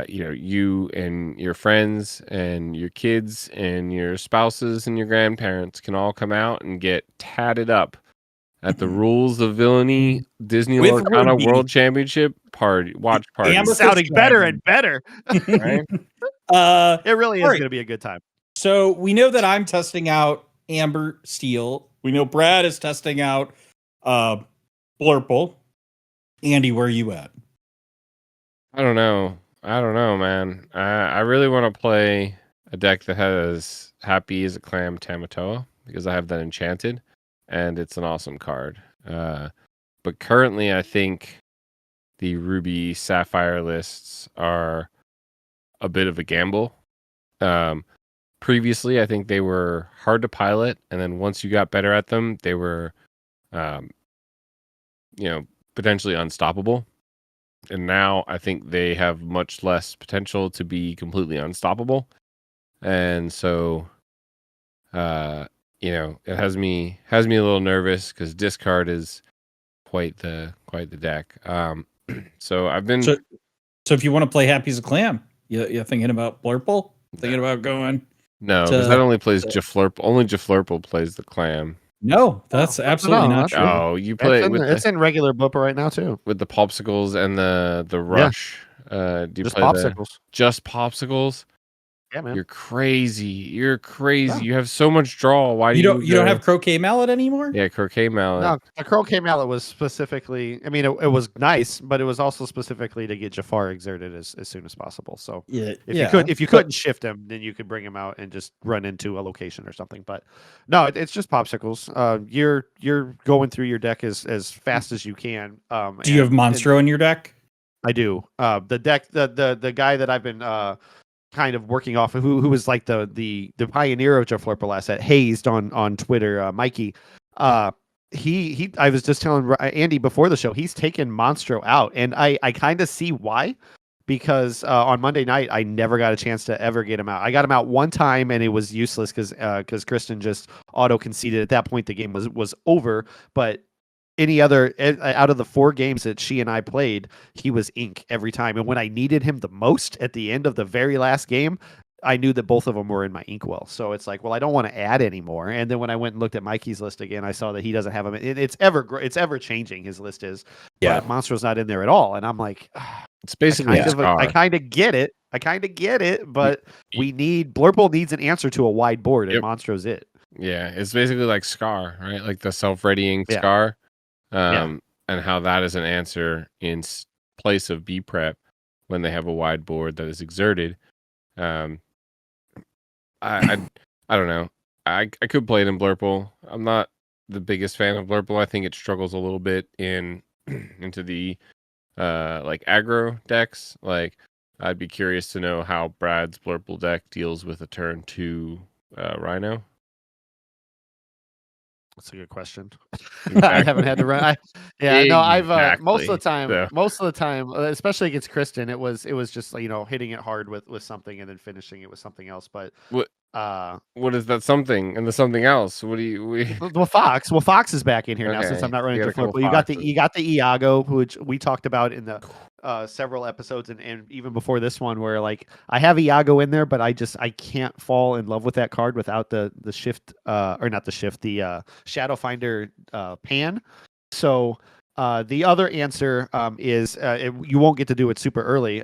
you and your friends and your kids and your spouses and your grandparents can all come out and get tatted up at the Rules of Villainy Disney Lorcana World Championship watch party. Amber sounding better and better. Right? It really is going to be a good time. So we know that I'm testing out Amber Steel. We know Brad is testing out Blurple. Andy, where are you at? I don't know, man. I really want to play a deck that has Happy as a Clam Tamatoa, because I have that enchanted, and it's an awesome card. But currently, I think the Ruby Sapphire lists are a bit of a gamble. Previously, I think they were hard to pilot, and then once you got better at them, they were, potentially unstoppable. And now I think they have much less potential to be completely unstoppable. And so, it has me a little nervous, because discard is quite the deck. So I've been. So if you want to play Happy as a Clam, you're thinking about Blurple? Thinking about going? No, because that only plays Jaflurple. Only Jaflurple plays the clam. No, that's absolutely not true. Oh, you play it's in regular Blurple right now too, with the popsicles and the rush. Do you just play popsicles? Just popsicles? Yeah, man. You're crazy. Yeah. You have so much draw. Why do you don't have Croquet Mallet anymore? Yeah, Croquet Mallet. No, the Croquet Mallet was specifically. I mean, it was nice, but it was also specifically to get Jafar exerted as soon as possible. So if you couldn't shift him, then you could bring him out and just run into a location or something. But no, it's just popsicles. You're going through your deck as fast as you can. Do you have Monstro in your deck? I do. The deck, the guy that I've been kind of working off of, who was like the pioneer of Jaflurple asset, Hazed on Twitter, Mikey. He I was just telling Andy before the show, he's taken Monstro out, and I kind of see why, because on Monday night I never got a chance to ever get him out. I got him out one time and it was useless because Kristen just auto conceded. At that point the game was over. But any other out of the 4 games that she and I played, he was ink every time. And when I needed him the most at the end of the very last game, I knew that both of them were in my inkwell. So it's like, well, I don't want to add anymore. And then when I went and looked at Mikey's list again, I saw that he doesn't have him. It's ever changing. His list is, but Monstro's not in there at all. And I'm like, it's basically I kind of get it. But Blurple needs an answer to a wide board, and Monstro's it. Yeah, it's basically like Scar, right? Like the self-readying Scar. And how that is an answer in place of B prep when they have a wide board that is exerted. I don't know. I could play it in Blurple. I'm not the biggest fan of Blurple. I think it struggles a little bit into the like aggro decks. Like, I'd be curious to know how Brad's Blurple deck deals with a turn 2 Rhino. That's a good question. Exactly. I haven't had to run. I've most of the time, especially against Kristen, it was just hitting it hard with something and then finishing it with something else. But what is that something and the something else? What do you Well, Fox is back in here now since I'm not running Jaflurple. You got the Iago, which we talked about in the several episodes and even before this one, where like I have Iago in there, but I can't fall in love with that card without the shift or not the shift, the Shadow Finder pan. So The other answer is you won't get to do it super early,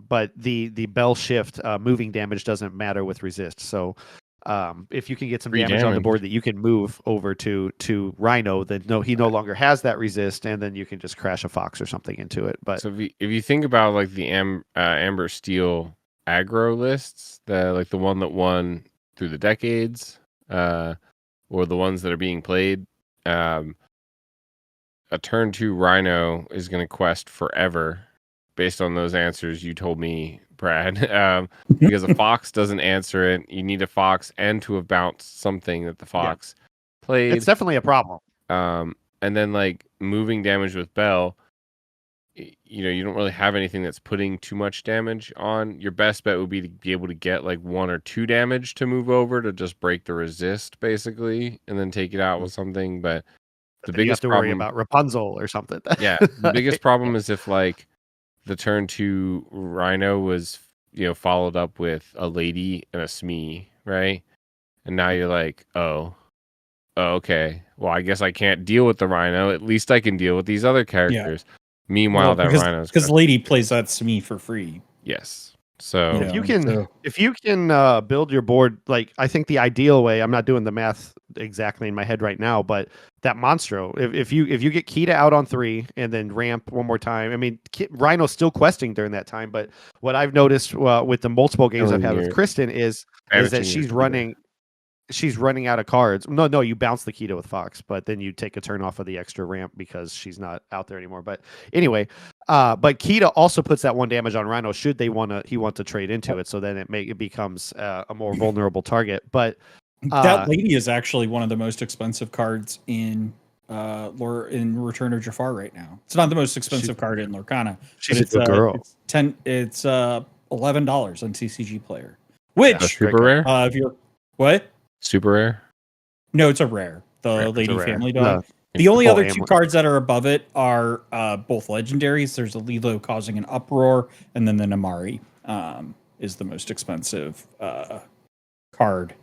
but the bell shift moving damage doesn't matter with resist. So if you can get some Free damage on the damage. board that you can move over to Rhino, then he no longer has that resist, and then you can just crash a Fox or something into it. But So if you think about like the Amber Steel aggro lists, the one that won through the decades, or the ones that are being played, a turn 2 Rhino is going to quest forever based on those answers you told me, Brad. Because a Fox doesn't answer it. You need a Fox and to have bounced something that the Fox played. it's definitely a problem. And then like moving damage with Bell, you don't really have anything that's putting too much damage on. Your best bet would be to be able to get like 1 or 2 damage to move over to just break the resist basically, and then take it out with something. But the You have biggest to worry problem, about Rapunzel or something. yeah, the biggest problem is if like the turn 2 Rhino was followed up with a lady and a Smee, right? And now you're like, oh, okay. Well, I guess I can't deal with the Rhino. At least I can deal with these other characters. Meanwhile, that Rhino's because Lady plays that to me for free. yes. So You know, If you can build your board, like I think the ideal way, I'm not doing the math exactly in my head right now, but that Monstro, if you get Kita out on 3 and then ramp one more time, I mean, Rhino's still questing during that time, but what I've noticed with the multiple games I've had with Kristen is that she's running out of cards. No, you bounce the Kita with Fox, but then you take a turn off of the extra ramp because she's not out there anymore. But anyway, but Kita also puts that 1 damage on Rhino should he want to trade into it. So then it becomes a more vulnerable target. But that lady is actually one of the most expensive cards in Return of Jafar right now. It's not the most expensive card in Lorcana. She's a good girl. It's $11 on TCG Player. Which super rare? If you're what? Super rare? No, it's a rare. The Rare. Lady It's a rare. Family Dog. No. The only Oh, other 2 Amulet. cards that are above it are both legendaries. There's a Lilo causing an uproar, and then the Namari is the most expensive card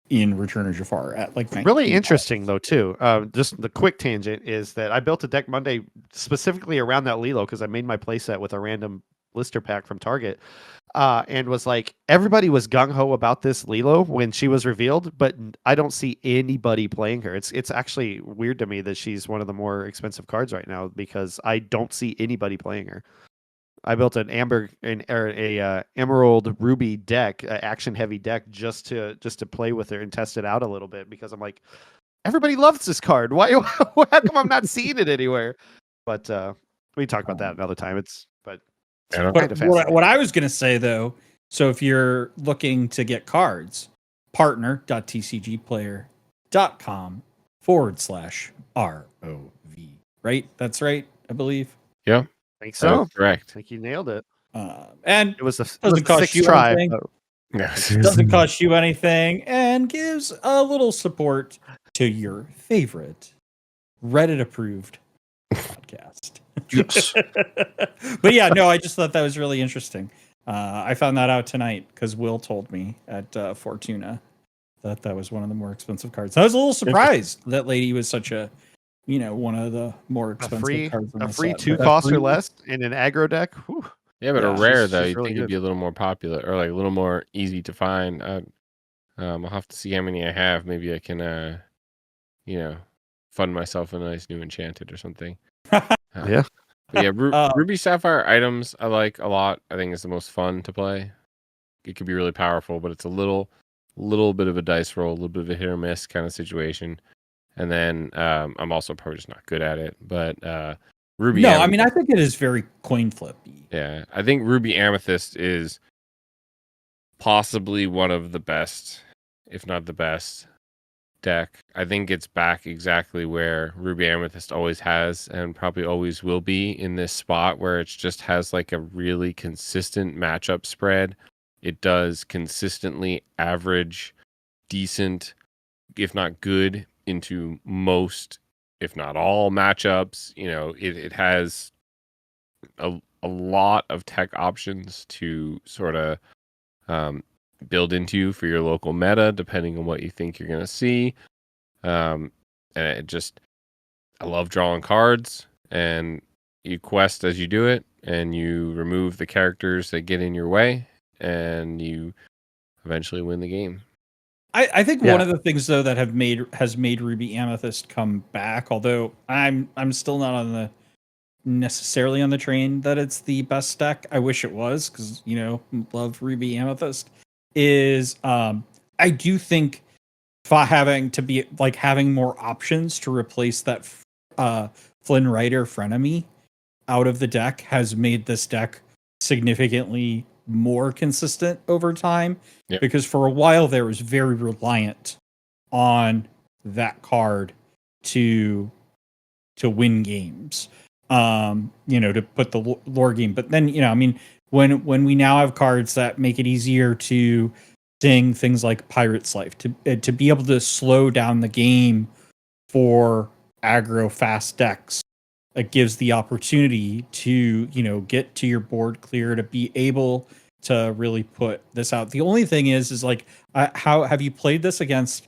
in Return of Jafar at like Really $19. interesting though too. Just the quick tangent is that I built a deck Monday specifically around that Lilo because I made my playset with a random blister pack from Target. And was like, everybody was gung-ho about this Lilo when she was revealed, but I don't see anybody playing her. It's actually weird to me that she's one of the more expensive cards right now because I don't see anybody playing her. I built an Emerald Ruby deck, action heavy deck, just to play with her and test it out a little bit because I'm like, everybody loves this card. Why? How come I'm not seeing it anywhere? But we can talk about that another time. What I was going to say, though, so if you're looking to get cards, partner.tcgplayer.com/ROV. Right? That's right, I believe. Yeah. I think so. Correct. I think you nailed it. And It was the doesn't cost you try. anything. Yes. Doesn't cost you anything and gives a little support to your favorite Reddit-approved podcast. Yes. But yeah, no, I just thought that was really interesting. I found that out tonight because Will told me at Fortuna that was one of the more expensive cards. I was a little surprised that Lady was such a, one of the more expensive cards. A free 2 cost or less in an aggro deck. Whew. Yeah, but a rare she's though, you really think it'd be a little more popular or like a little more easy to find. I'll have to see how many I have. Maybe I can, fund myself a nice new enchanted or something. Yeah. But yeah, Ruby Sapphire items I like a lot. I think it's the most fun to play. It could be really powerful, but it's a little bit of a dice roll, a little bit of a hit or miss kind of situation. And then I'm also probably just not good at it. But Ruby. No, I mean I think it is very coin flippy. Yeah, I think Ruby Amethyst is possibly one of the best, if not the best, deck. I think it's back exactly where Ruby Amethyst always has and probably always will be, in this spot where it just has like a really consistent matchup spread. It does consistently average decent, if not good, into most, if not all matchups. It has a lot of tech options to sort of build into for your local meta, depending on what you think you're going to see. And I love drawing cards, and you quest as you do it, and you remove the characters that get in your way, and you eventually win the game. I think Yeah. one of the things though that has made Ruby Amethyst come back, although I'm still not on the necessarily on the train that it's the best deck. I wish it was, because love Ruby Amethyst. Is I do think having more options to replace that Flynn Rider frenemy out of the deck has made this deck significantly more consistent over time. Yep. Because for a while there was very reliant on that card to win games, to put the lore game. But then, when we now have cards that make it easier to sing things like Pirate's Life, to be able to slow down the game for aggro fast decks, it gives the opportunity to, get to your board clear, to be able to really put this out. The only thing is like, how have you played this against?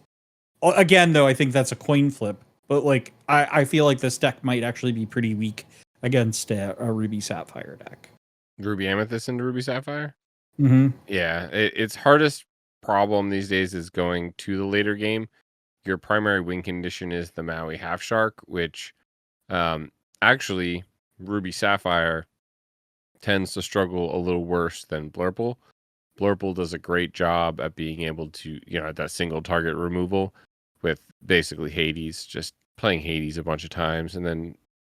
Again, though, I think that's a coin flip. But like, I feel like this deck might actually be pretty weak against a Ruby Sapphire deck. Ruby Amethyst into Ruby Sapphire? Mm-hmm. Yeah, its hardest problem these days is going to the later game. Your primary win condition is the Maui Half Shark, which actually Ruby Sapphire tends to struggle a little worse than Blurple. Blurple does a great job at being able to, at that single target removal with basically Hades, just playing Hades a bunch of times and then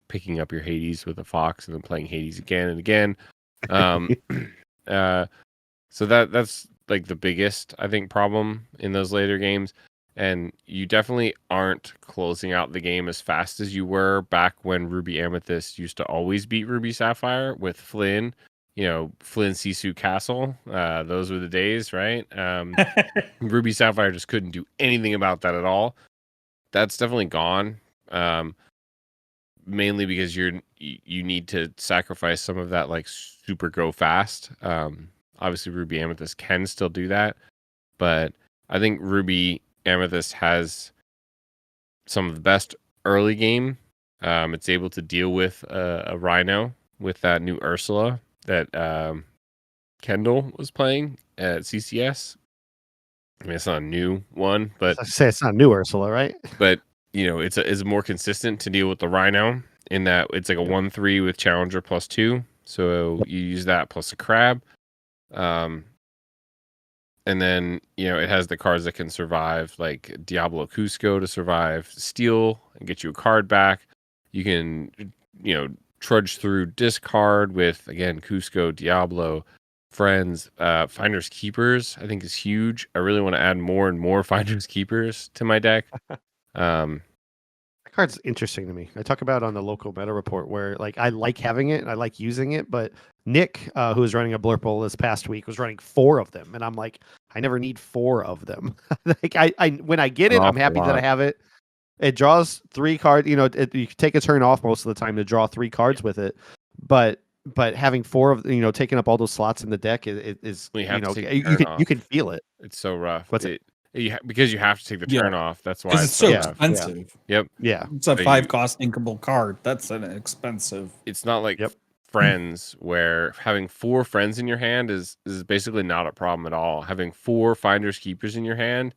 picking up your Hades with a Fox and then playing Hades again and again. So that's like the biggest, I think, problem in those later games. And you definitely aren't closing out the game as fast as you were back when Ruby Amethyst used to always beat Ruby Sapphire with Flynn, Flynn Sisu Castle. Those were the days, right? Ruby Sapphire just couldn't do anything about that at all. That's definitely gone. Mainly because you need to sacrifice some of that like super go fast. Obviously Ruby Amethyst can still do that, but I think Ruby Amethyst has some of the best early game. It's able to deal with a Rhino with that new Ursula that Kendall was playing at CCS. I mean, it's not a new one, but I say it's not new Ursula, right? But it's more consistent to deal with the Rhino in that it's like a 1/3 with Challenger +2. So you use that plus a crab. And then, it has the cards that can survive, like Diablo Cusco to survive steal and get you a card back. You can, trudge through discard with, again, Cusco, Diablo, Friends, Finders Keepers, I think is huge. I really want to add more and more Finders Keepers to my deck. That card's interesting to me. I talk about it on the local meta report where like I like having it and I like using it, but Nick, who was running a Blurple this past week, was running 4 of them, and I'm like, I never need 4 of them. Like I when I get it, I'm happy that I have it. It draws 3 cards. You can take a turn off most of the time to draw 3 cards with it, but having 4 of taking up all those slots in the deck is you can feel it. It's so rough. What's it? Because you have to take the turn off. That's why Because it's so rough. expensive. Yep. Yeah. It's a 5-cost inkable card. That's an expensive. It's not like Friends where having 4 friends in your hand is basically not a problem at all. Having 4 Finders Keepers in your hand,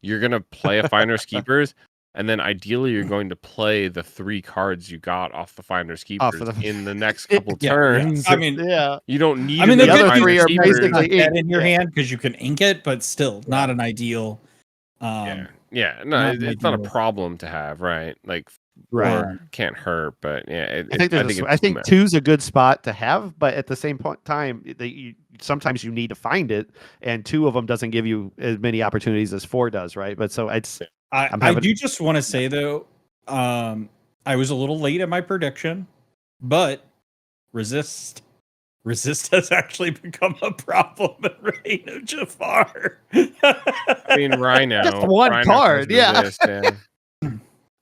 you're gonna play a Finders Keepers, and then ideally you're going to play the 3 cards you got off the Finders Keepers in the next couple turns. I mean, you don't need. The other 3 are Keepers basically in your hand because you can ink it, but still not an ideal. No, it's not a problem to have, right? Like, or can't hurt, but I think 2's a good spot to have, but at the same time, sometimes you need to find it, and 2 of them doesn't give you as many opportunities as 4 does, right? But so I do just want to say though, I was a little late at my prediction, but resist has actually become a problem in Reign of Jafar. I mean, Rhino. Just one Rhino card, resist,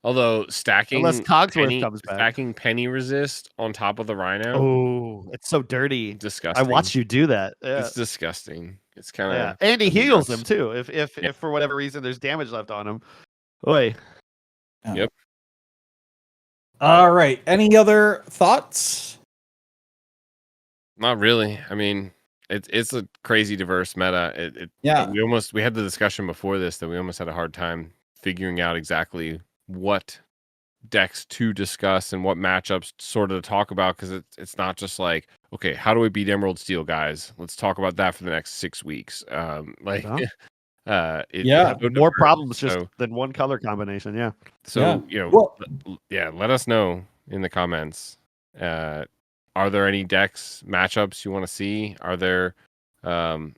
Although stacking unless Cogsworth comes back, stacking Penny resist on top of the Rhino. Oh, it's so dirty. Disgusting. I watched you do that. Yeah. It's disgusting. It's kind of and he heals them too. If for whatever reason there's damage left on him. Oy. Yep. All right. Any other thoughts? Not really. I mean, it's a crazy diverse meta. Yeah. We had the discussion before this that we almost had a hard time figuring out exactly what decks to discuss and what matchups sort of to talk about, because it's not just like, okay, how do we beat Emerald Steel, guys? Let's talk about that for the next 6 weeks. Yeah. It's so More diverse. problems just So, than one color combination. Yeah. so Well, let us know in the comments. Are there any decks matchups you want to see? Are there, what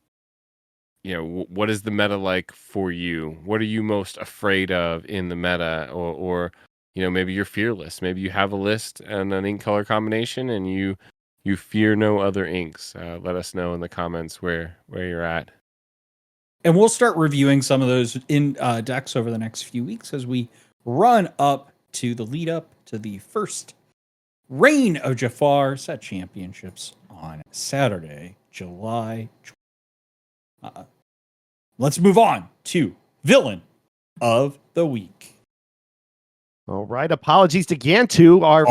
is the meta like for you? What are you most afraid of in the meta? Or maybe you're fearless. Maybe you have a list and an ink color combination, and you fear no other inks. Let us know in the comments where you're at. and we'll start reviewing some of those in decks over the next few weeks as we run up to the lead up to the first Reign of Jafar set championships on Saturday, July 20th. Let's move on to Villain of the Week. All right. Apologies to Gantu. Our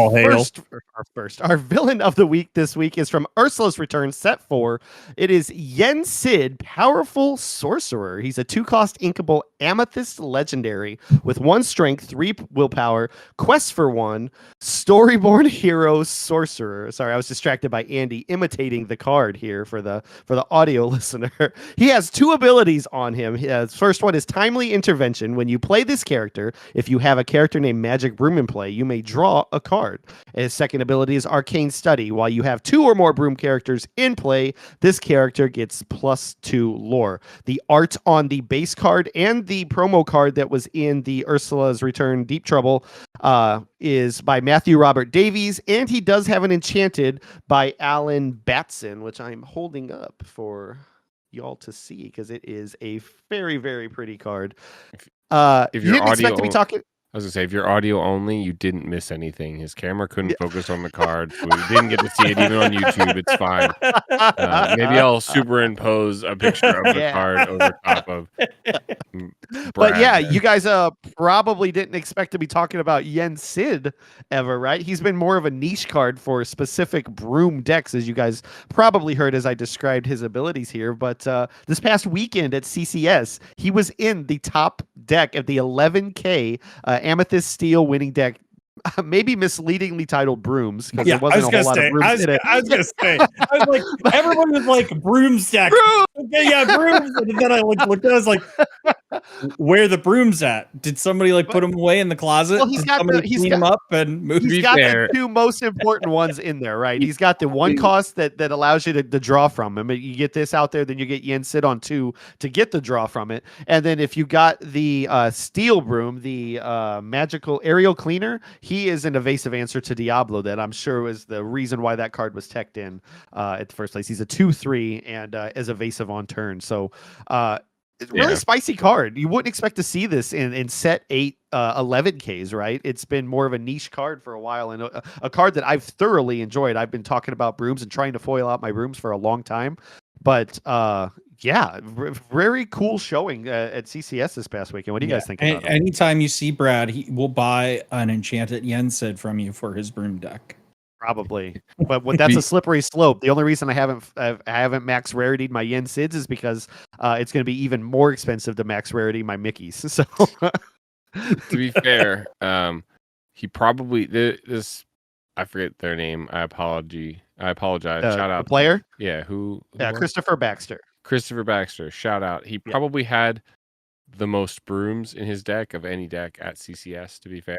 villain of the week this week is from Ursula's Return, set 4. It is Yen Sid, Powerful Sorcerer. He's a 2-cost inkable Amethyst Legendary with 1 strength, 3 willpower, quest for 1, Storyborn Hero Sorcerer. Sorry, I was distracted by Andy imitating the card here for the audio listener. He has 2 abilities on him. His first one is Timely Intervention. When you play this character, if you have a character named Magic Broom in play, you may draw a card. His second ability is Arcane Study. While you have 2 or more Broom characters in play, this character gets +2 lore. The art on the base card and the promo card that was in the Ursula's Return Deep Trouble is by Matthew Robert Davies, and he does have an enchanted by Alan Batson, which I'm holding up for y'all to see because it is a very, very pretty card. If you didn't expect to be talking. I was gonna say, if you're audio only, you didn't miss anything. His camera couldn't focus on the card, so we didn't get to see it even on YouTube. It's fine. Maybe I'll superimpose a picture of the card over top of Brad. But yeah, you guys probably didn't expect to be talking about Yen Sid ever, right? He's been more of a niche card for specific Broom decks, as you guys probably heard as I described his abilities here. But this past weekend at CCS, he was in the top deck of the 11K Amethyst Steel winning deck, maybe misleadingly titled Brooms, because there wasn't a whole lot of Brooms in it. I was gonna say, I was like, everyone was like Brooms deck. Okay, yeah, Brooms. And then I looked at it, I was like, where are the Brooms at? Did somebody put them away in the closet? Well, he's got them up and move. He's got the 2 most important ones in there, right? He's got the 1 cost that allows you to draw from him. You get this out there, then you get Yen Sid on 2 to get the draw from it. And then if you got the Steel Broom, the magical aerial cleaner, he is an evasive answer to Diablo that I'm sure was the reason why that card was teched in at the first place. He's a 2/3 and is evasive on turn. So it's a really spicy card. You wouldn't expect to see this in set 8 11Ks, right? It's been more of a niche card for a while, and a card that I've thoroughly enjoyed. I've been talking about Brooms and trying to foil out my Brooms for a long time. But very cool showing at CCS this past weekend. What do you guys think about it? Anytime you see Brad, he will buy an enchanted Yen Sid from you for his Broom deck. Probably, but that's a slippery slope. The only reason I haven't max rarity'd my Yen Sids is because it's going to be even more expensive to max rarity my Mickeys. So, to be fair, he probably this. I forget their name. I apologize. Shout out the player. Who? Christopher Baxter. Christopher Baxter. Shout out. He probably had the most Brooms in his deck of any deck at CCS. To be fair.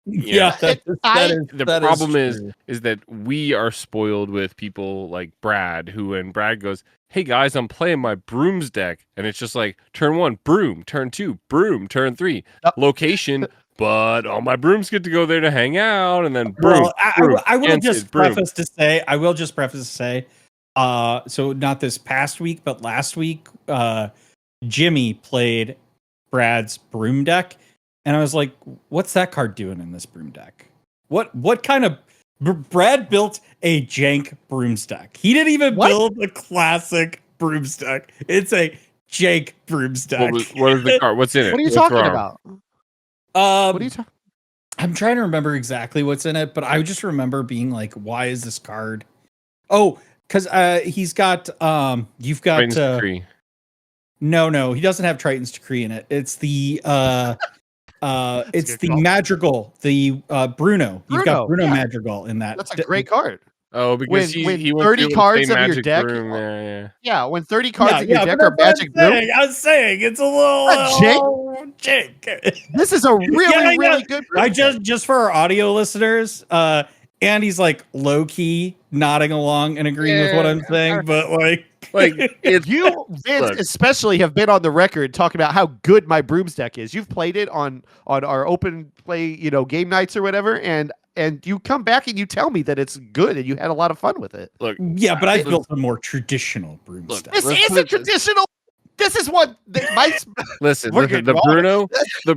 The problem is that we are spoiled with people like Brad, who when Brad goes, "Hey guys, I'm playing my Brooms deck," and it's just like turn 1 Broom, turn 2 Broom, turn 3 location, but all my Brooms get to go there to hang out, and then Broom. Well, I will just preface to say, so not this past week, but last week, Jimmy played Brad's Broom deck. And I was like, what's that card doing in this Broom deck? What kind of... Brad built a jank Brooms deck. He didn't even build a classic Brooms deck. It's a jank Brooms deck. What is the card? What's in it? What are you talking about? What are you talking? I'm trying to remember exactly what's in it, but I just remember being like, why is this card? Oh, because he's got you've got Titans Decree. no, he doesn't have Triton's Decree in it. It's the it's good the call. Madrigal, the Bruno. You've got Bruno yeah. Madrigal in that. That's a great card. Oh, because When he went 30 through cards the of your Magic deck, Broom. Yeah. yeah, when 30 cards in your but deck that's are what I'm Magic Broom, saying. I was saying it's a little jink. this is a really, I really know. good Broom I deck. just for our audio listeners, Andy's like low key nodding along and agreeing with what I'm saying, but like it's You, Vince, look. especially have been on the record talking about how good my Brooms deck is. You've played it on our open play, game nights or whatever, and you come back and you tell me that it's good and you had a lot of fun with it. Look, yeah, but I built a more traditional broom Look, stack. This let's put isn't it- traditional. This is what my listen. We're getting The wrong.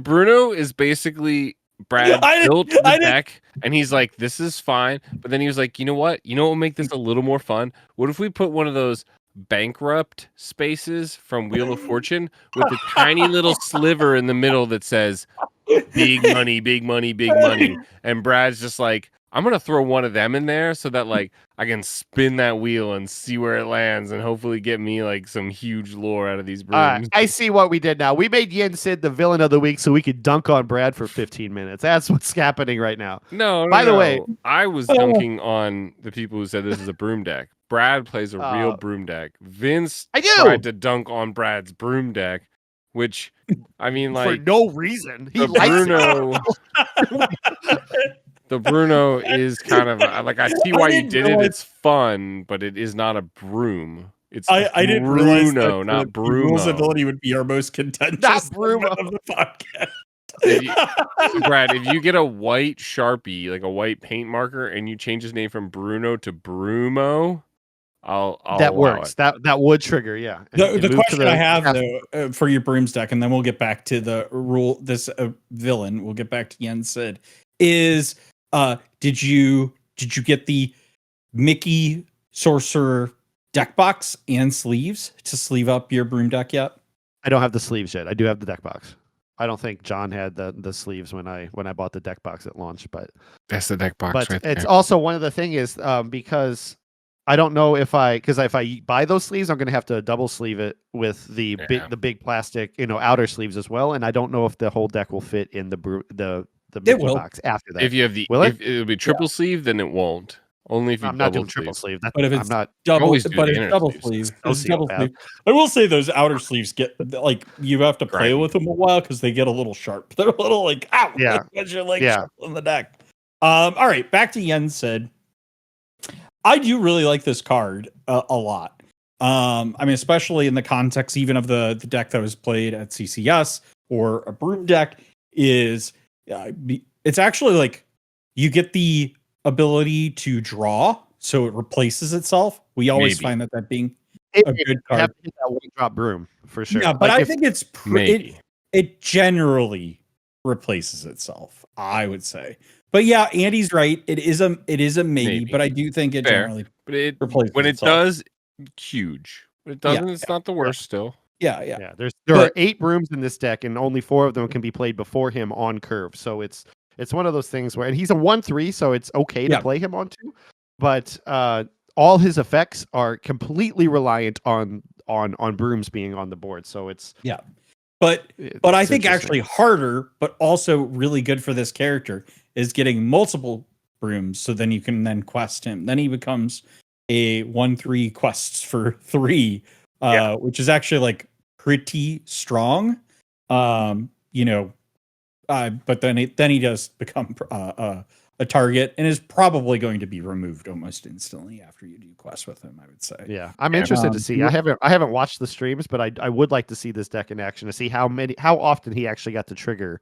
Bruno is basically Brad I didn't- built the I didn't- deck, and he's like, "This is fine." But then he was like, "You know what? You know what will make this a little more fun? What if we put one of those bankrupt spaces from Wheel of Fortune with a tiny little sliver in the middle that says big money, big money, big money?" And Brad's just like, "I'm gonna throw one of them in there so that like I can spin that wheel and see where it lands and hopefully get me like some huge lore out of these brooms." I see what we did now. We made Yen Sid the villain of the week so we could dunk on Brad for 15 minutes. That's what's happening right now. No, By the way- no. I was dunking on the people who said this is a broom deck. Brad plays a real broom deck. Vince I do. tried to dunk on Brad's broom deck, which I mean, For like no reason. He the likes it. Bruno. The Bruno is kind of like I see why you didn't did it. realize- It's fun, but it is not a broom. It's I didn't realize that Bruno, not the Rules of Brumo. Villainy would be our most contentious Not segment Brumo. of the podcast. So, Brad, if you get a white Sharpie, like a white paint marker, and you change his name from Bruno to Brumo, I'll That allow works. it. That would trigger, yeah. And The move to question I have yeah. though for your brooms deck, and then we'll get back to the rule. This villain. We'll get back to Yen Sid. Is did you get the Mickey Sorcerer deck box and sleeves to sleeve up your broom deck yet? I don't have the sleeves yet. I do have the deck box. I don't think John had the sleeves when I bought the deck box at launch, but That's the deck box but right it's there. also one of the thing is because I don't know if if I buy those sleeves, I'm going to have to double sleeve it with the Yeah. big plastic, outer sleeves as well, and I don't know if the whole deck will fit in the Mickey will. box after that. If you have the, Will it? if it'll be triple sleeve, then it won't. Only if you I'm not double doing triple sleeve. sleeve. But if I'm it's not. double, Always do but the it's inner double sleeves. sleeve. It's double Sociopath. sleeve. I will say those outer sleeves get like you have to play Grimy. with them a while because they get a little sharp. They're a little like ow, Yeah. because you're like Yeah. sharp on the deck. All right, back to Yen Sid. I do really like this card a lot. I mean, especially in the context even of the deck that was played at CCS or a broom deck is it's actually like you get the ability to draw, so it replaces itself. We always Maybe. find that being It, a good you card. have to hit that one drop broom for sure. Yeah, but Like, I if- think it's Maybe. it generally replaces itself, I would say. But yeah, Andy's right. It is a maybe, Maybe. but I do think it Fair. generally But it replaces when it itself. does, huge. When it doesn't, it's not the worst still. Yeah. yeah, there But- are 8 brooms in this deck, and only 4 of them can be played before him on curve. So it's one of those things where, and he's a 1/3, so it's okay to Yeah. play him on 2, but all his effects are completely reliant on brooms being on the board. So it's But I it's think interesting. actually harder, but also really good for this character is getting multiple brooms. So then you can then quest him. Then he becomes a 1/3 quests for 3, which is actually like pretty strong. But then he does become a target and is probably going to be removed almost instantly after you do quests with him, I would say. Yeah, I'm interested to see. I haven't watched the streams, but I would like to see this deck in action to see how often he actually got to trigger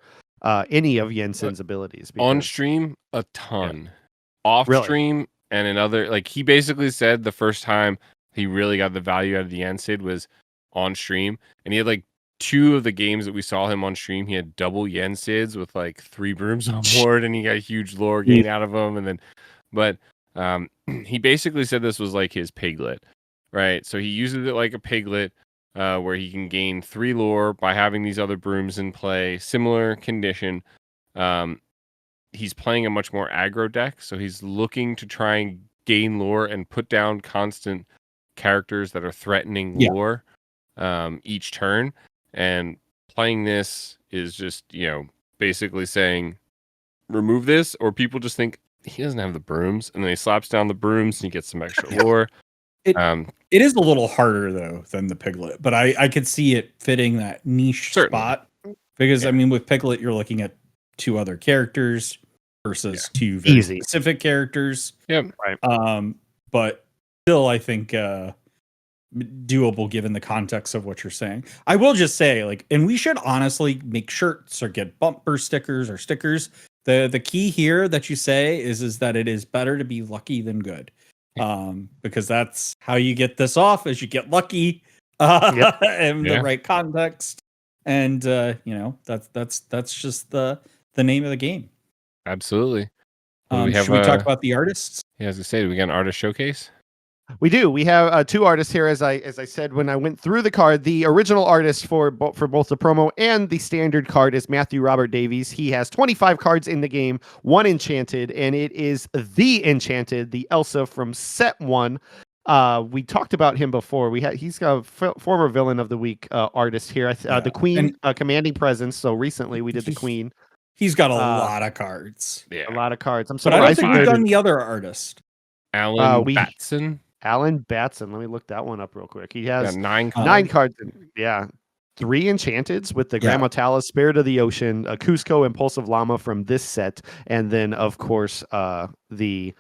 any of Jensen's abilities. On because- stream, a ton. Off Really? stream, and another, like, he basically said the first time he really got the value out of the Yensid was on stream, and he had like 2 of the games that we saw him on stream, he had double Yensids with like 3 brooms on board, and he got huge lore gain out of them. And then, but he basically said this was like his piglet, right? So he uses it like a piglet, where he can gain 3 lore by having these other brooms in play. Similar condition. he's playing a much more aggro deck, so he's looking to try and gain lore and put down constant characters that are threatening lore each turn. And playing this is just, basically saying, remove this, or people just think he doesn't have the brooms, and then he slaps down the brooms and he gets some extra lore. It is a little harder though than the Piglet, but I could see it fitting that niche spot, because I mean, with Piglet you're looking at 2 other characters versus 2 very specific characters. Yep. Right. But still, I think doable given the context of what you're saying. I will just say, and we should honestly make shirts or get bumper stickers or stickers. The key here that you say is that it is better to be lucky than good. Because that's how you get this off, is you get lucky in the right context. And that's just the name of the game. Absolutely. Should we talk about the artists? Yeah, as I say, do we got an artist showcase? We do. We have 2 artists here, as I said when I went through the card. The original artist for both the promo and the standard card is Matthew Robert Davies. He has 25 cards in the game, 1 enchanted, and it is the enchanted, the Elsa from set 1. We talked about him before. He's a former villain of the week artist here. The Queen, commanding presence. So recently we did the Queen. He's got a lot of cards. Yeah, a lot of cards. But I don't think we've done the other artist. Alan Batson. Alan Batson. Let me look that one up real quick. He has 9 cards. 3 enchanteds with the Grand Motala, Spirit of the Ocean, Cusco, Impulsive Llama from this set, and then of course the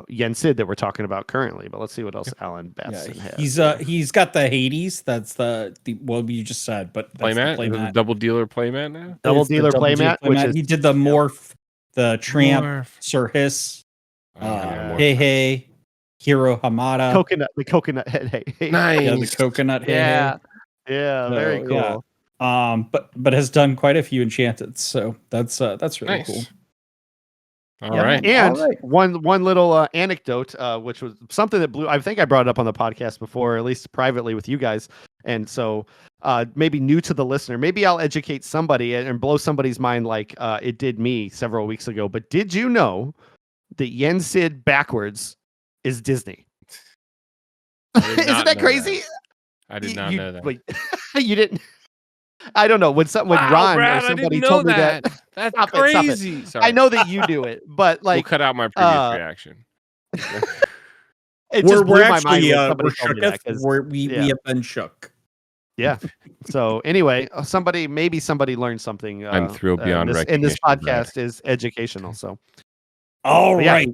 Yen Sid that we're talking about currently. But let's see what else Alan Batson has. He's got the Hades. That's the what you just said. But playmat, double dealer playmat now. Double dealer playmat, which is he did the morph, the tramp, Sir Hiss, hey. Hiro Hamada, the coconut head. Hey. Nice. Yeah, the coconut head. Yeah, very cool. Yeah. But has done quite a few enchanted, so that's really cool. All right. And one little anecdote, which was something that I think I brought it up on the podcast before, or at least privately with you guys. And so maybe new to the listener, maybe I'll educate somebody and blow somebody's mind like it did me several weeks ago. But did you know that Yen Sid backwards is Disney? Isn't that crazy? I did not know that. Wait, you didn't? I don't know. When Ron Brad, or somebody told me that. That's stop crazy. It. I know that you do it, but we'll cut out my previous reaction. It just blew my mind. We have been shook. Yeah. So anyway, maybe somebody learned something. I'm thrilled beyond recognition. And this podcast is educational. So, all right.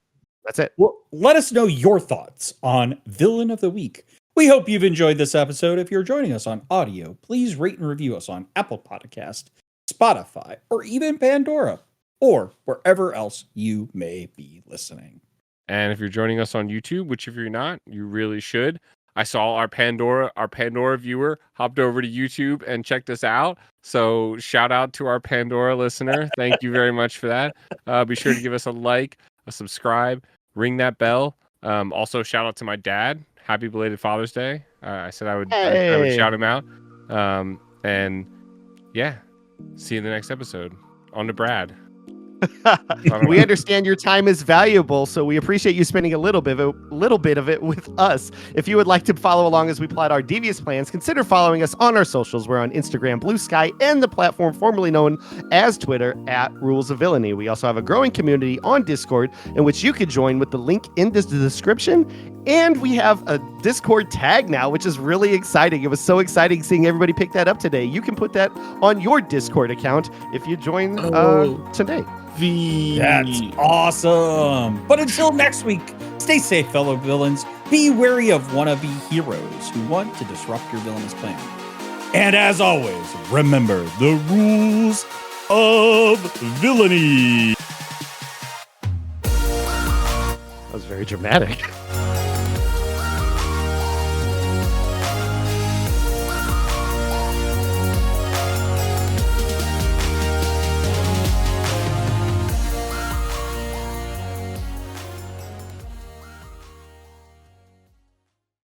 That's it. Well, let us know your thoughts on Villain of the Week. We hope you've enjoyed this episode. If you're joining us on audio, please rate and review us on Apple Podcast, Spotify, or even Pandora, or wherever else you may be listening. And if you're joining us on YouTube, which if you're not, you really should. I saw our Pandora viewer hopped over to YouTube and checked us out. So shout out to our Pandora listener. Thank you very much for that. Be sure to give us a like, a subscribe, ring that bell. Also shout out to my dad. Happy belated Father's Day. I said I would shout him out. And yeah, see you in the next episode. On to Brad. We understand your time is valuable, so we appreciate you spending a little bit of it with us. If you would like to follow along as we plot our devious plans, consider following us on our socials. We're on Instagram, Blue Sky, and the platform formerly known as Twitter @Rules of Villainy. We also have a growing community on Discord in which you could join with the link in the description. And we have a Discord tag now, which is really exciting. It was so exciting seeing everybody pick that up today. You can put that on your Discord account if you join today. That's awesome. But until next week, stay safe, fellow villains. Be wary of wannabe heroes who want to disrupt your villainous plan. And as always, remember the rules of villainy. That was very dramatic.